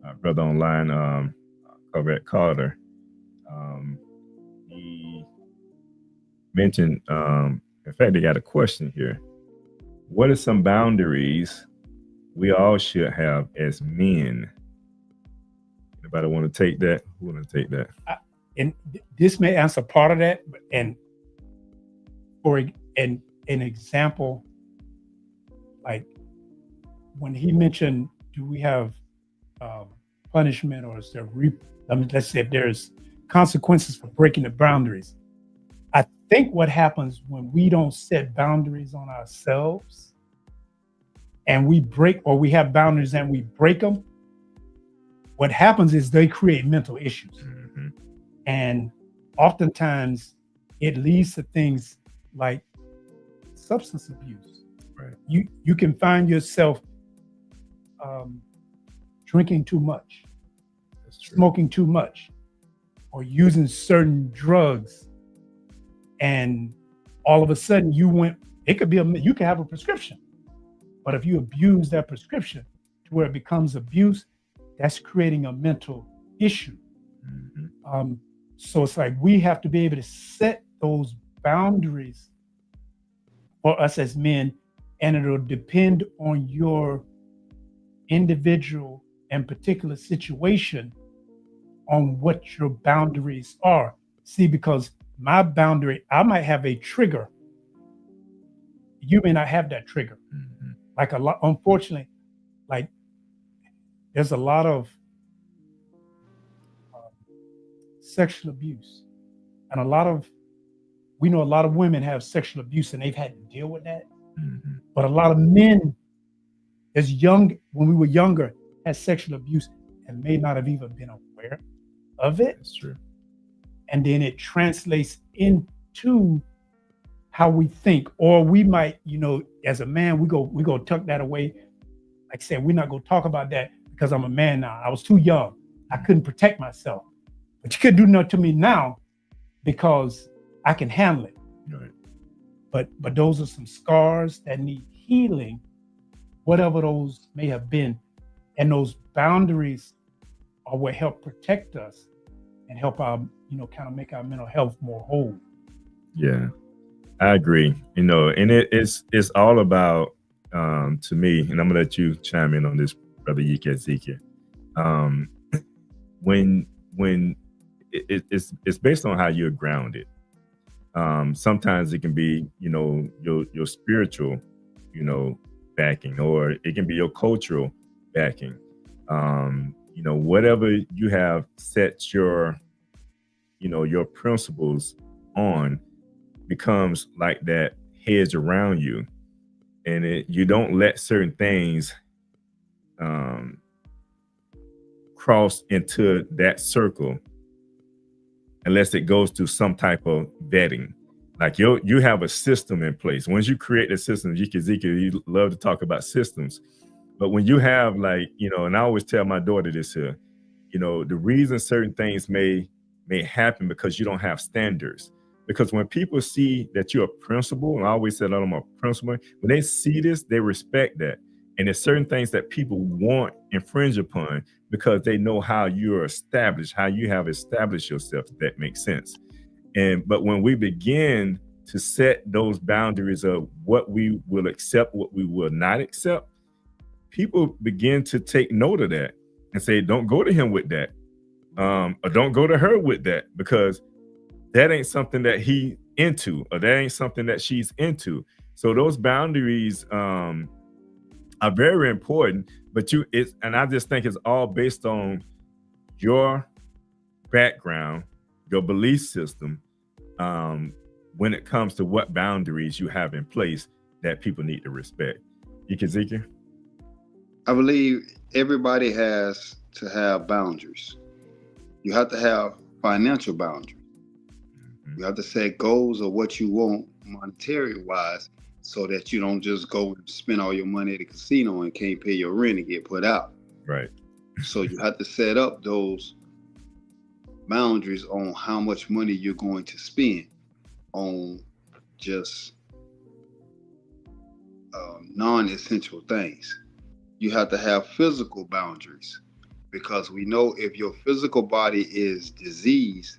our brother online, Corvette Carter. He mentioned, in fact, they got a question here. What are some boundaries we all should have as men? Anybody want to take that? Who want to take that? And this may answer part of that. And for an example, like when he mentioned, do we have punishment, or is there let's say if there's consequences for breaking the boundaries? I think what happens when we don't set boundaries on ourselves and we break, or we have boundaries and we break them, what happens is they create mental issues. Mm-hmm. And oftentimes it leads to things like substance abuse. Right. You can find yourself drinking too much, smoking too much, or using certain drugs, and all of a sudden it could be you can have a prescription, but if you abuse that prescription to where it becomes abuse, that's creating a mental issue. Mm-hmm. So it's like we have to be able to set those boundaries for us as men, and it'll depend on your individual and particular situation on what your boundaries are. See, because my boundary, I might have a trigger. You may not have that trigger. Mm-hmm. Like unfortunately, like there's a lot of sexual abuse, and we know a lot of women have sexual abuse and they've had to deal with that. Mm-hmm. But a lot of men, when we were younger, had sexual abuse and may not have even been aware of it. That's true. And then it translates into how we think, or we might, as a man, we go tuck that away. Like I said, we're not going to talk about that because I'm a man now. I was too young. I couldn't protect myself. But you couldn't do nothing to me now because I can handle it. Right. But those are some scars that need healing, whatever those may have been. And those boundaries are what help protect us and help our, kind of make our mental health more whole. Yeah, I agree. And it's all about, to me, and I'm gonna let you chime in on this, Brother Yike. When it's based on how you're grounded. Sometimes it can be, your spiritual, backing, or it can be your cultural backing. Whatever you have set your principles on becomes like that hedge around you, and you don't let certain things cross into that circle unless it goes through some type of vetting. Like you have a system in place. Once you create a system, you love to talk about systems. But when you have and I always tell my daughter this here, the reason certain things may happen because you don't have standards. Because when people see that you're a principal, and I always said I'm a principal, when they see this, they respect that. And there's certain things that people won't infringe upon because they know how you're established, how you have established yourself, if that makes sense. But when we begin to set those boundaries of what we will accept, what we will not accept, people begin to take note of that and say, don't go to him with that. Or don't go to her with that, because that ain't something that he into, or that ain't something that she's into. So those boundaries are very important, but and I just think it's all based on your background, your belief system, when it comes to what boundaries you have in place that people need to respect. Ezekiel? I believe everybody has to have boundaries. You have to have financial boundaries. You have to set goals of what you want monetary wise, so that you don't just go and spend all your money at the casino and can't pay your rent and get put out. Right. So you have to set up those boundaries on how much money you're going to spend on just non-essential things. You have to have physical boundaries, because we know if your physical body is diseased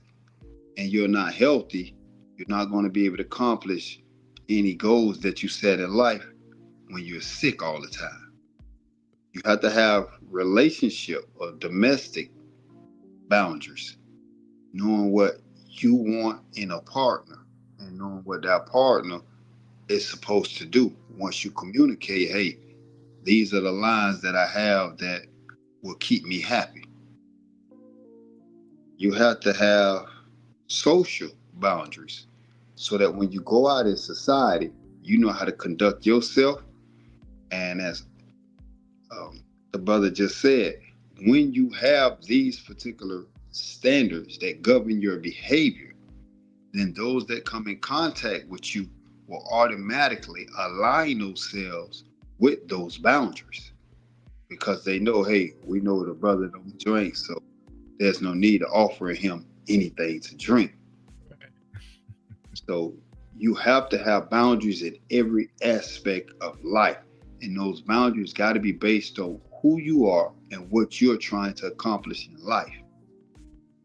and you're not healthy, you're not going to be able to accomplish any goals that you set in life when you're sick all the time. You have to have relationship or domestic boundaries, knowing what you want in a partner and knowing what that partner is supposed to do. Once you communicate, hey, these are the lines that I have that will keep me happy. You have to have social boundaries, so that when you go out in society, you know how to conduct yourself. And as the brother just said, when you have these particular standards that govern your behavior, then those that come in contact with you will automatically align themselves with those boundaries, because they know, hey, we know the brother don't drink, so there's no need of offering him anything to drink. So you have to have boundaries in every aspect of life. And those boundaries got to be based on who you are and what you're trying to accomplish in life.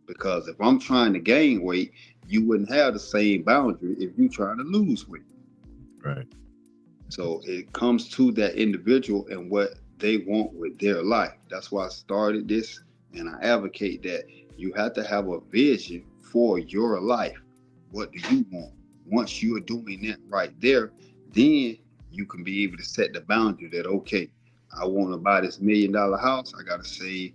Because if I'm trying to gain weight, you wouldn't have the same boundary if you're trying to lose weight. Right. So it comes to that individual and what they want with their life. That's why I started this, and I advocate that you have to have a vision for your life. What do you want? Once you're doing that right there, then you can be able to set the boundary that, okay, I want to buy this $1 million house. I got to save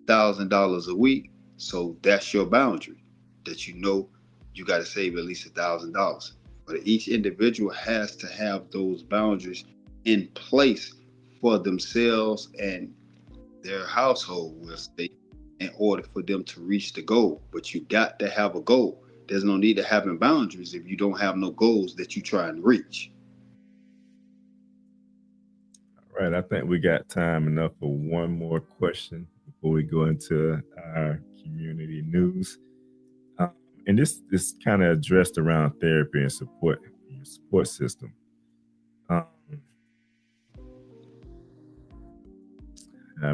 $1,000 a week. So that's your boundary, that you know you got to save at least $1,000. But each individual has to have those boundaries in place for themselves and their household, will say, in order for them to reach the goal. But you got to have a goal. There's no need to having boundaries if you don't have no goals that you try and reach. All right, I think we got time enough for one more question before we go into our community news. And this kind of addressed around therapy and support system. Let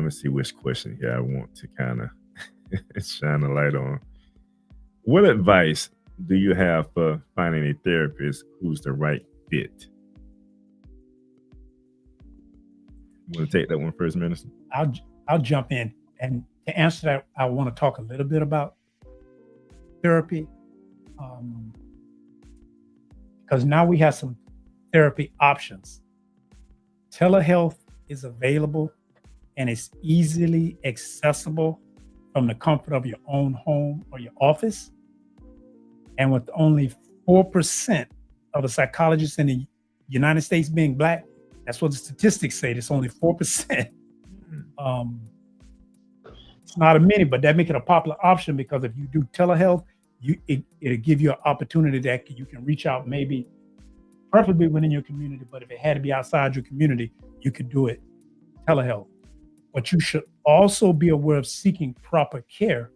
me see which question here I want to kind of shine a light on. What advice do you have for finding a therapist who's the right fit? You want to take that one first, Minister? I'll jump in, and to answer that, I want to talk a little bit about therapy, because now we have some therapy options. Telehealth is available, and it's easily accessible from the comfort of your own home or your office. And with only 4% of the psychologists in the United States being Black, that's what the statistics say. It's only 4%. It's not a many, but that makes it a popular option, because if you do telehealth, it'll give you an opportunity that you can reach out, maybe preferably within your community, but if it had to be outside your community, you could do it telehealth. But you should also be aware of seeking proper care,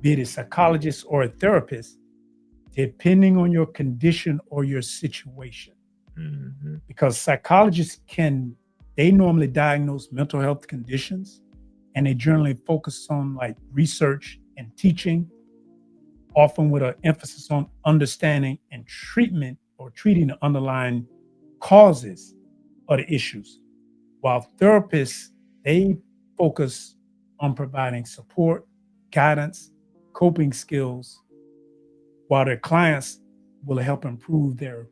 be it a psychologist or a therapist, depending on your condition or your situation. Mm-hmm. Because psychologists they normally diagnose mental health conditions, and they generally focus on like research and teaching, often with an emphasis on understanding and treatment or treating the underlying causes of the issues. while therapists, they focus on providing support, guidance, coping skills, while their clients will help improve their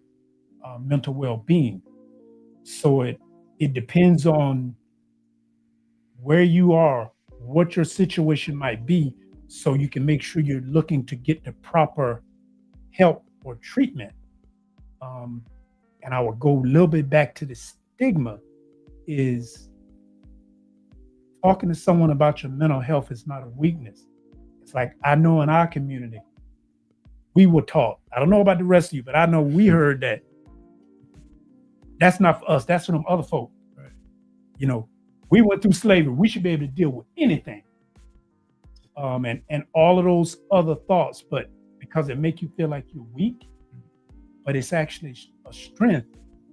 mental well-being. So it depends on where you are, what your situation might be, so you can make sure you're looking to get the proper help or treatment. And I will go a little bit back to the stigma. Is talking to someone about your mental health is not a weakness. It's like, I know in our community, we were taught, I don't know about the rest of you, but I know we heard that that's not for us, that's for them other folk. Right. You know, we went through slavery, we should be able to deal with anything. And all of those other thoughts, but because it make you feel like you're weak, but it's actually a strength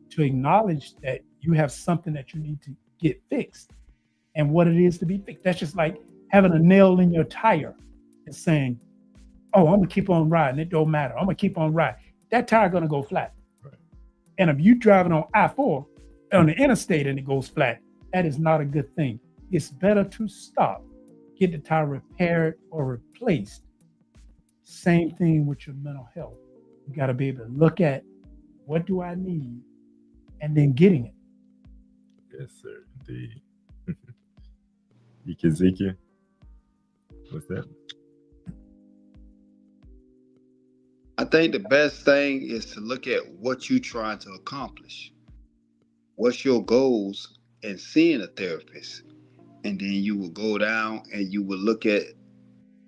to acknowledge that you have something that you need to get fixed and what it is to be fixed. That's just like having a nail in your tire and saying, oh, I'm gonna keep on riding, it don't matter, I'm gonna keep on riding. That tire gonna go flat. Right. And if you driving on I-4 on the interstate and it goes flat, that is not a good thing. It's better to stop, get the tire repaired or replaced. Same thing with your mental health. You got to be able to look at what do I need and then getting it. Yes, sir. Indeed. Ezekiel, what's that? I think the best thing is to look at what you're trying to accomplish. What's your goals in seeing a therapist? And then you will go down and you will look at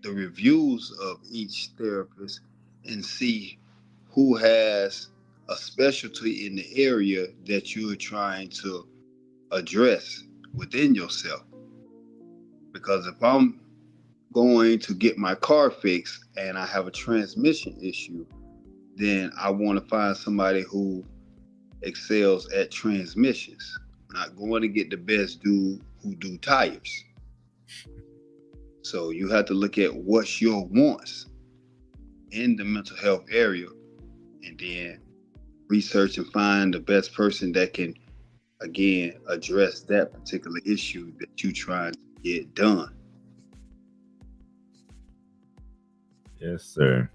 the reviews of each therapist and see who has a specialty in the area that you're trying to address within yourself. Because if I'm going to get my car fixed and I have a transmission issue, then I want to find somebody who excels at transmissions. I'm not going to get the best dude who do tires. So you have to look at what's your wants in the mental health area and then research and find the best person that can, again, address that particular issue that you're trying to get done. Yes, sir.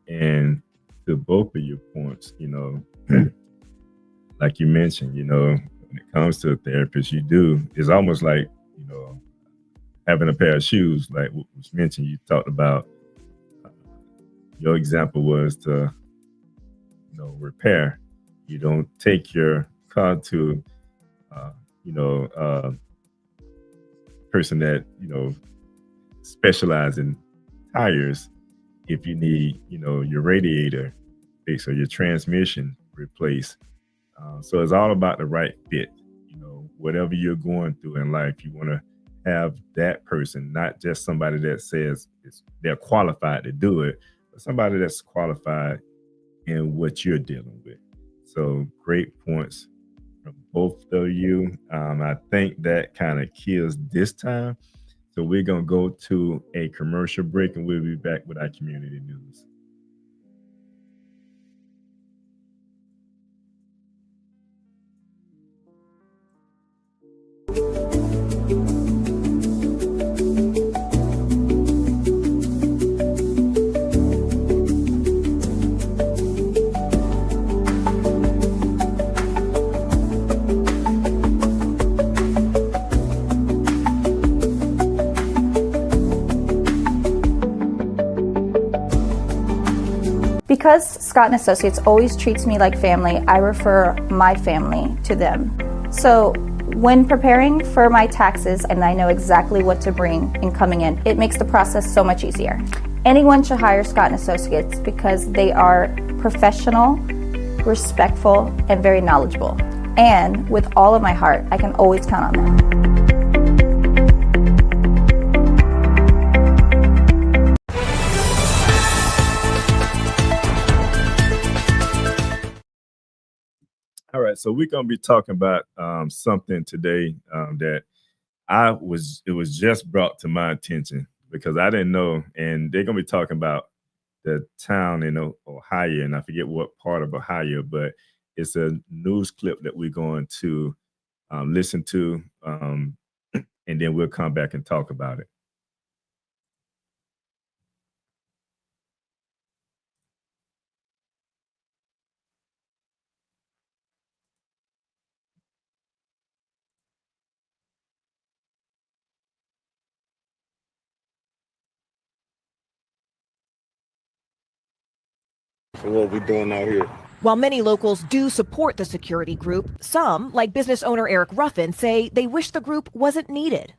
And to both of your points, you know, like you mentioned, you know, when it comes to a therapist, it's almost like, you know, having a pair of shoes, like was mentioned. You talked about your example was to, you know, repair. You don't take your car to, person that, you know, specialize in tires if you need, you know, your radiator fixed or your transmission replaced. So it's all about the right fit. You know, whatever you're going through in life, you want to have that person, not just somebody that says they're qualified to do it, but somebody that's qualified in what you're dealing with. So great points from both of you. I think that kind of kills this time. So we're going to go to a commercial break and we'll be back with our community news. Because Scott & Associates always treats me like family, I refer my family to them. So when preparing for my taxes and I know exactly what to bring in coming in, it makes the process so much easier. Anyone should hire Scott & Associates because they are professional, respectful, and very knowledgeable. And with all of my heart, I can always count on them. All right, so we're gonna be talking about something today that it was just brought to my attention because I didn't know, and they're gonna be talking about the town in Ohio, and I forget what part of Ohio, but it's a news clip that we're going to listen to, and then we'll come back and talk about it. For what we're doing out here. While many locals do support the security group, some, like business owner Eric Ruffin, say they wish the group wasn't needed.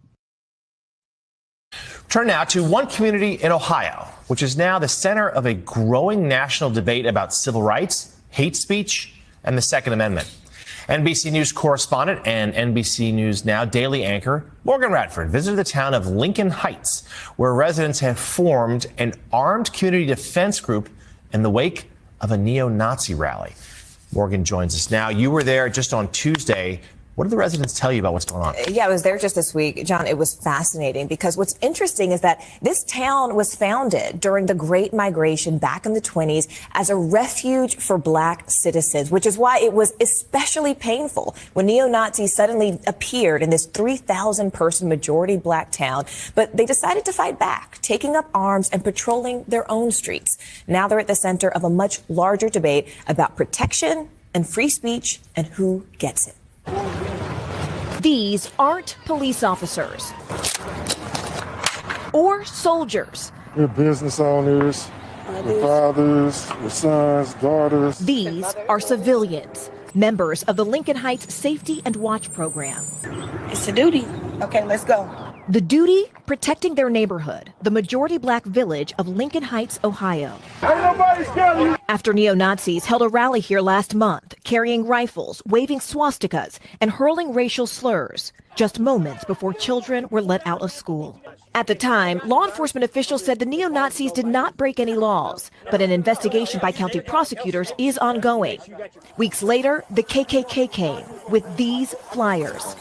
Turn now to one community in Ohio, which is now the center of a growing national debate about civil rights, hate speech, and the Second Amendment. NBC News correspondent and NBC News Now daily anchor Morgan Radford visited the town of Lincoln Heights, where residents have formed an armed community defense group in the wake of a neo-Nazi rally. Morgan joins us now. You were there just on Tuesday. What did the residents tell you about what's going on? Yeah, I was there just this week. John, it was fascinating because what's interesting is that this town was founded during the Great Migration back in the 1920s as a refuge for black citizens, which is why it was especially painful when neo-Nazis suddenly appeared in this 3,000-person majority black town. But they decided to fight back, taking up arms and patrolling their own streets. Now they're at the center of a much larger debate about protection and free speech and who gets it. These aren't police officers or soldiers. We're business owners, we're fathers, we're sons, daughters. These are civilians, members of the Lincoln Heights Safety and Watch program. It's a duty. Okay, let's go. The duty, protecting their neighborhood, the majority black village of Lincoln Heights, Ohio. After neo-Nazis held a rally here last month, carrying rifles, waving swastikas, and hurling racial slurs, just moments before children were let out of school. At the time, law enforcement officials said the neo-Nazis did not break any laws, but an investigation by county prosecutors is ongoing. Weeks later, the KKK came with these flyers.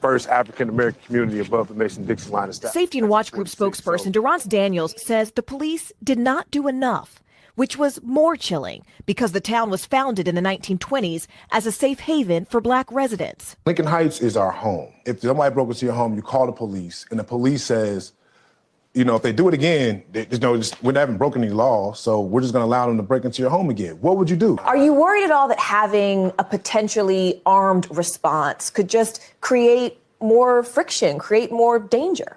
First African-American community above the Mason-Dixon line of staff. Safety and Watch Group spokesperson Durance Daniels says the police did not do enough, which was more chilling because the town was founded in the 1920s as a safe haven for black residents. Lincoln Heights is our home. If somebody broke into your home, you call the police, and the police says, you know, if they do it again, we haven't broken any law, so we're just going to allow them to break into your home again. What would you do? Are you worried at all that having a potentially armed response could just create more friction, create more danger?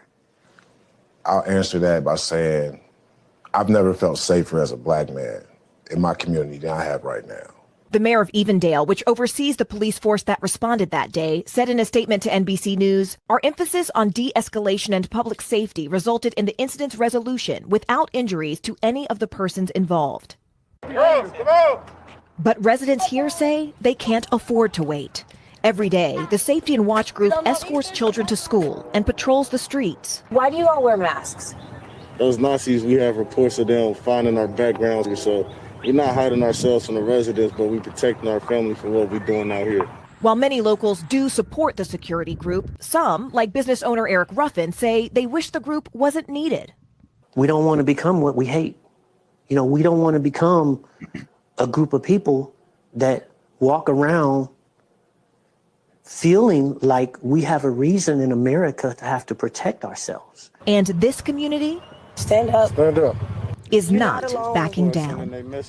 I'll answer that by saying I've never felt safer as a black man in my community than I have right now. The mayor of Evendale, which oversees the police force that responded that day, said in a statement to NBC News, "Our emphasis on de-escalation and public safety resulted in the incident's resolution without injuries to any of the persons involved." But residents here say they can't afford to wait. Every day, the Safety and Watch Group escorts children to school and patrols the streets. Why do you all wear masks? Those Nazis, we have reports of them finding our backgrounds, so we're not hiding ourselves from the residents, but we're protecting our family from what we're doing out here. While many locals do support the security group, some, like business owner Eric Ruffin, say they wish the group wasn't needed. We don't want to become what we hate. You know, we don't want to become a group of people that walk around feeling like we have a reason in America to have to protect ourselves. And this community Stand up. Stand up. Is not backing down.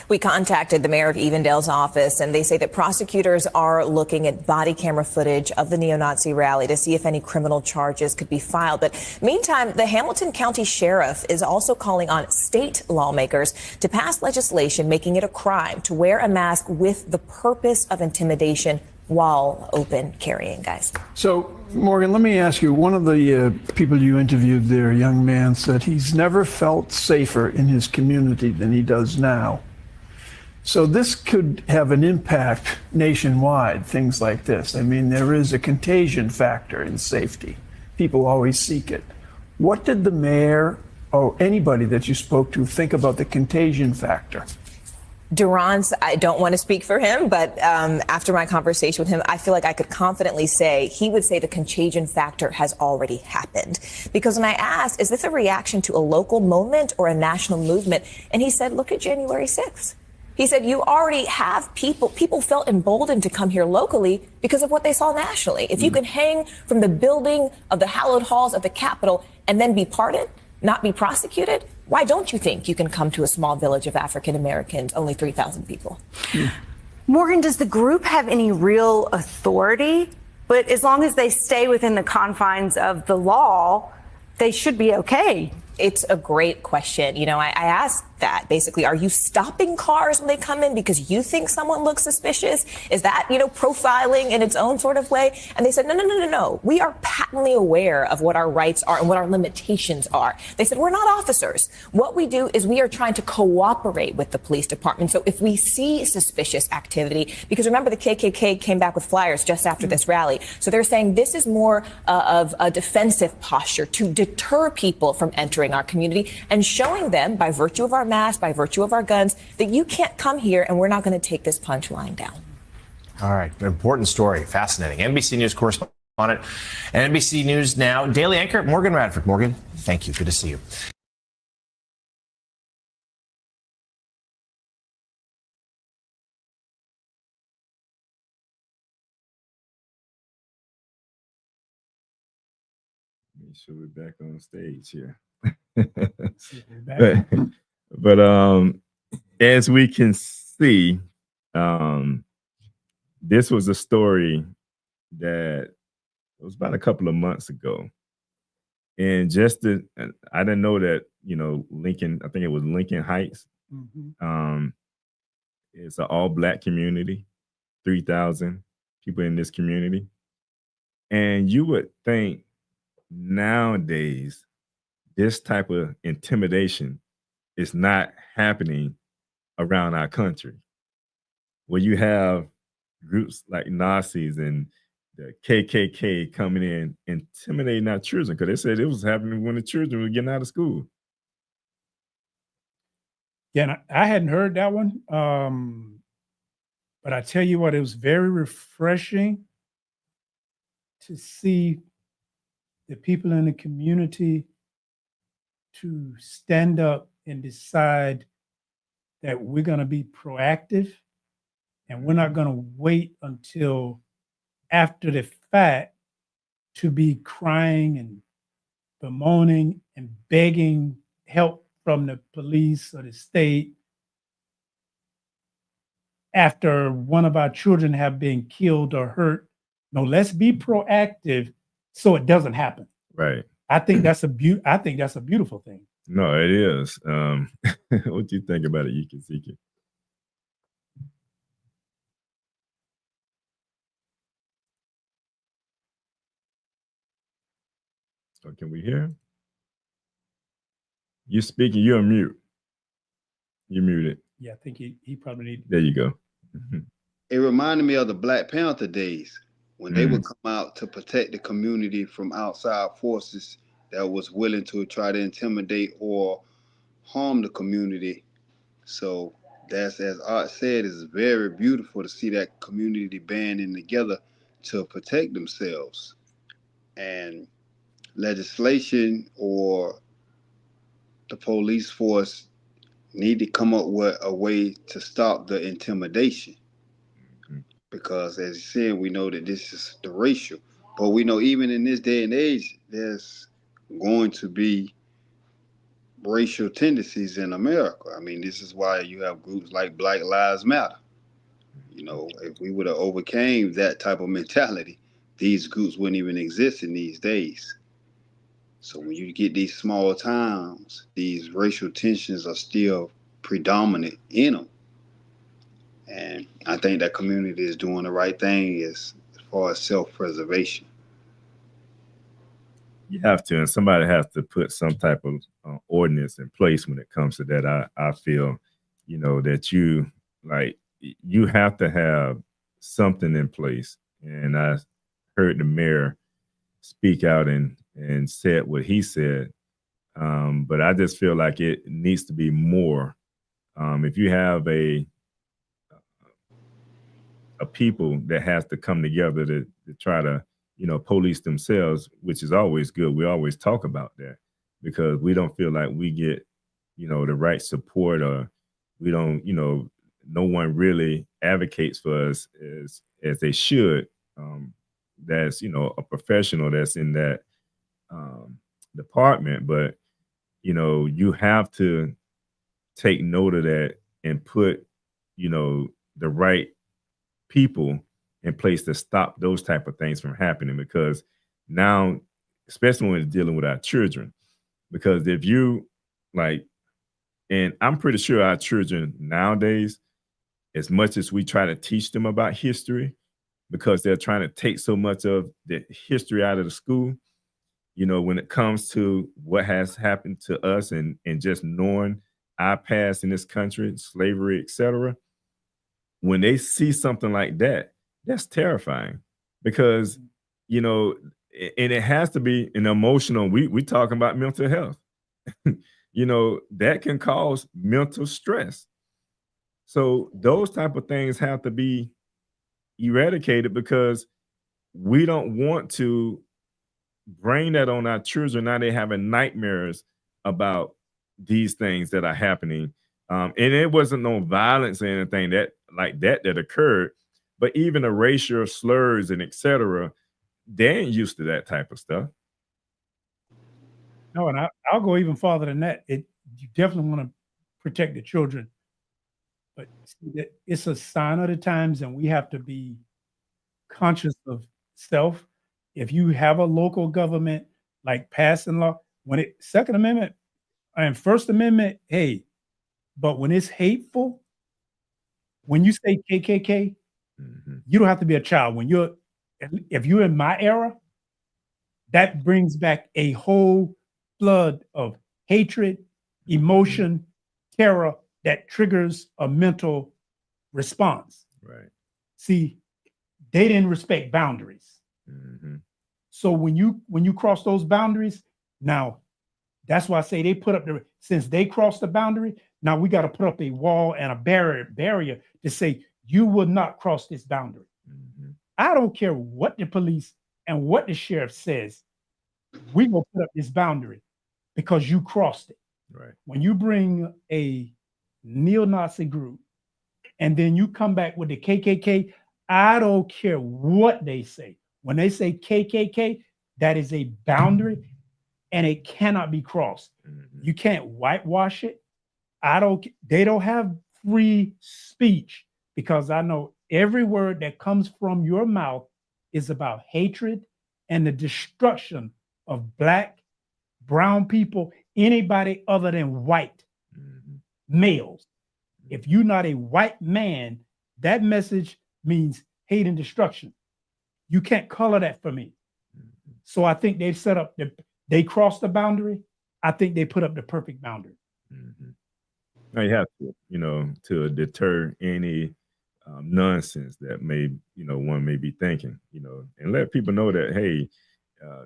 We contacted the mayor of Evendale's office, and they say that prosecutors are looking at body camera footage of the neo-Nazi rally to see if any criminal charges could be filed. But meantime, the Hamilton County Sheriff is also calling on state lawmakers to pass legislation making it a crime to wear a mask with the purpose of intimidation while open carrying, guys. So, Morgan, let me ask you, one of the people you interviewed there, a young man, said he's never felt safer in his community than he does now. So this could have an impact nationwide, things like this. I mean, there is a contagion factor in safety. People always seek it. What did the mayor or anybody that you spoke to think about the contagion factor? Durance, I don't want to speak for him, but after my conversation with him, I feel like I could confidently say he would say the contagion factor has already happened. Because when I asked, is this a reaction to a local moment or a national movement? And he said, look at January 6th. He said you already have people felt emboldened to come here locally because of what they saw nationally. If you can hang from the building of the hallowed halls of the Capitol and then be pardoned, not be prosecuted, why don't you think you can come to a small village of African Americans, only 3,000 people? Morgan, does the group have any real authority? But as long as they stay within the confines of the law, they should be okay. It's a great question. You know, I asked that basically, are you stopping cars when they come in because you think someone looks suspicious? Is that, you know, profiling in its own sort of way? And they said, no. We are patently aware of what our rights are and what our limitations are. They said, we're not officers. What we do is we are trying to cooperate with the police department. So if we see suspicious activity, because remember the KKK came back with flyers just after this rally. So they're saying this is more of a defensive posture to deter people from entering our community and showing them by virtue of our masks, by virtue of our guns, that you can't come here and we're not going to take this punch lying down. All right. Important story. Fascinating. NBC News correspondent and NBC News Now daily anchor Morgan Radford. Morgan, thank you. Good to see you. Make sure we're back on stage here. Back. but as we can see, this was a story that was about a couple of months ago. And I didn't know that, you know, Lincoln, I think it was Lincoln Heights. It's an all Black community, 3,000 people in this community. And you would think nowadays, this type of intimidation is not happening around our country, where you have groups like Nazis and the KKK coming in, intimidating our children, because they said it was happening when the children were getting out of school. Yeah, and I hadn't heard that one. But I tell you what, it was very refreshing to see the people in the community to stand up and decide that we're going to be proactive and we're not going to wait until after the fact to be crying and bemoaning and begging help from the police or the state after one of our children have been killed or hurt. No, let's be proactive so it doesn't happen. Right. I think that's a beautiful thing. No, it is. What do you think about it, Yukisiki? So can we hear? You speaking, you're on mute. You're muted. Yeah, I think he probably needs. There you go. It reminded me of the Black Panther days when they would come out to protect the community from outside forces that was willing to try to intimidate or harm the community. So that's, as Art said, is very beautiful to see that community banding together to protect themselves. And legislation or the police force need to come up with a way to stop the intimidation. Because as you said, we know that this is the racial, but we know even in this day and age, there's going to be racial tendencies in America. I mean, this is why you have groups like Black Lives Matter. You know, if we would have overcame that type of mentality, these groups wouldn't even exist in these days. So when you get these small towns, these racial tensions are still predominant in them. And I think that community is doing the right thing as far as self-preservation. You have to, and somebody has to put some type of ordinance in place when it comes to that. I feel, you know, that you have to have something in place. And I heard the mayor speak out and said what he said. But I just feel like it needs to be more. If you have a people that has to come together to try to, you know, police themselves, which is always good. We always talk about that because we don't feel like we get, you know, the right support, or we don't, you know, no one really advocates for us as they should. That's, you know, a professional that's in that department, but you know, you have to take note of that and put, you know, the right people in place to stop those type of things from happening. Because now, especially when it's dealing with our children, because if you like, and I'm pretty sure our children nowadays, as much as we try to teach them about history, because they're trying to take so much of the history out of the school, you know, when it comes to what has happened to us and just knowing our past in this country, slavery, etc., when they see something like that, that's terrifying. Because, you know, and it has to be an emotional, we talking about mental health. You know, that can cause mental stress. So those type of things have to be eradicated, because we don't want to bring that on our children. Now they're having nightmares about these things that are happening. And it wasn't no violence or anything that occurred, but even the racial slurs and etc., they ain't used to that type of stuff. No, and I'll go even farther than that. You definitely want to protect the children, but it's a sign of the times, and we have to be conscious of self. If you have a local government like passing law, when it Second Amendment and First Amendment, hey, but when it's hateful, when you say KKK, you don't have to be a child. If you're in my era, that brings back a whole flood of hatred, emotion, terror that triggers a mental response. Right. See, they didn't respect boundaries. So when you cross those boundaries, now that's why I say since they crossed the boundary, now we got to put up a wall and a barrier to say you will not cross this boundary. I don't care what the police and what the sheriff says. We will put up this boundary because you crossed it. Right. When you bring a neo-Nazi group and then you come back with the KKK, I don't care what they say. When they say KKK, that is a boundary and it cannot be crossed. You can't whitewash it. They don't have free speech, because I know every word that comes from your mouth is about hatred and the destruction of Black, brown people, anybody other than white males. If you're not a white man, that message means hate and destruction. You can't color that for me. So I think they've they crossed the boundary. I think they put up the perfect boundary. Now you have to, you know, to deter any nonsense that one may be thinking, you know, and let people know that, hey,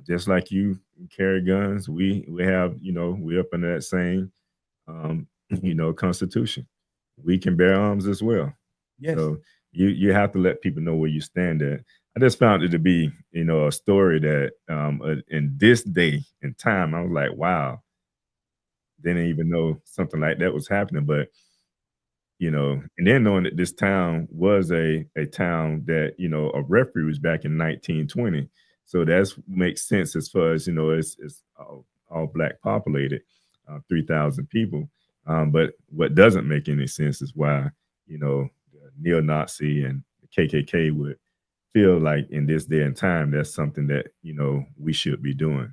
just like you carry guns, we have, you know, we're up under that same, Constitution. We can bear arms as well. Yes. So you have to let people know where you stand at. I just found it to be, you know, a story that in this day and time, I was like, wow, didn't even know something like that was happening. But, you know, and then knowing that this town was a town that, you know, a refuge back in 1920. So that's makes sense as far as, you know, it's all Black populated, 3,000 people. But what doesn't make any sense is why, you know, the neo-Nazi and the KKK would feel like in this day and time, that's something that, you know, we should be doing.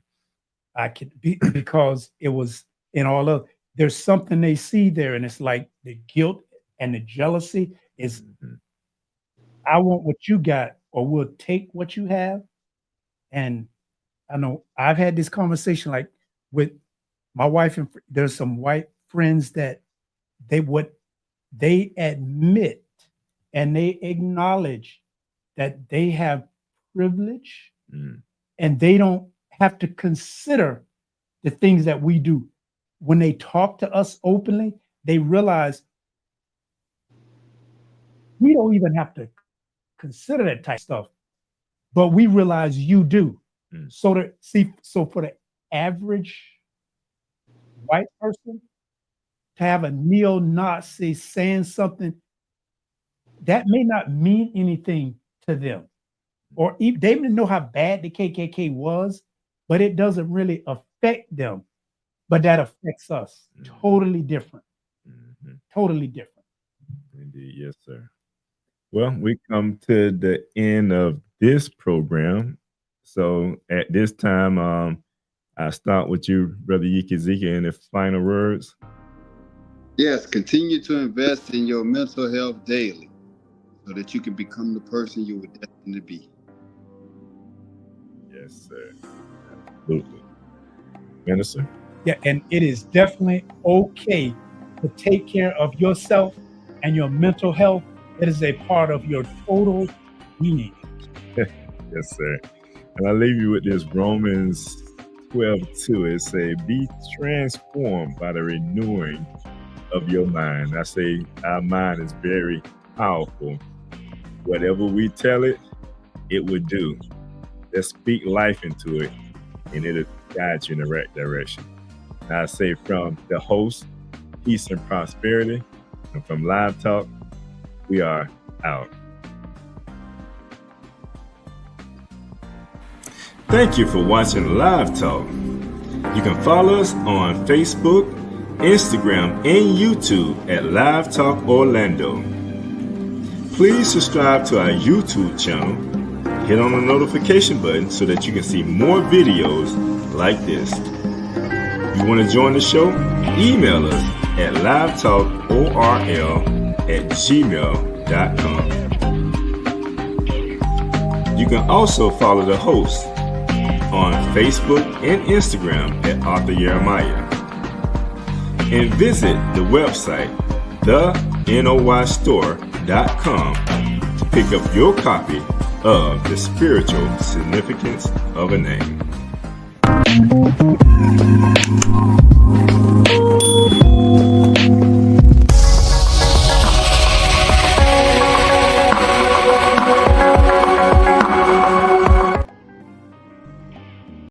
Because it was in all of, there's something they see there, and it's like the guilt and the jealousy is, I want what you got, or we'll take what you have. And I know I've had this conversation like with my wife, and there's some white friends that they admit and they acknowledge that they have privilege and they don't have to consider the things that we do. When they talk to us openly, they realize we don't even have to consider that type of stuff, but we realize you do. So for the average white person to have a neo-Nazi saying something that may not mean anything to them. Or they didn't know how bad the KKK was, but it doesn't really affect them. But that affects us. Totally different. Totally different. Indeed, yes, sir. Well, we come to the end of this program. So at this time, I start with you, Brother Yikizika, in the final words. Yes, continue to invest in your mental health daily so that you can become the person you were destined to be. Yes, sir. Absolutely. Minister? Yeah, and it is definitely okay to take care of yourself and your mental health. It is a part of your total being. Yes, sir. And I leave you with this Romans 12:2. It says, be transformed by the renewing of your mind. I say our mind is very powerful. Whatever we tell it, it will do. Let's speak life into it, and it'll guide you in the right direction. And I say from the host, peace and prosperity, and from Live Talk, we are out. Thank you for watching Live Talk. You can follow us on Facebook, Instagram, and YouTube at Live Talk Orlando. Please subscribe to our YouTube channel. Hit on the notification button so that you can see more videos like this. If you want to join the show? Email us at livetalkorl@gmail.com. You can also follow the host on Facebook and Instagram at Arthur Jeremiah. And visit the website, thenoystore.com, to pick up your copy of The Spiritual Significance of a Name.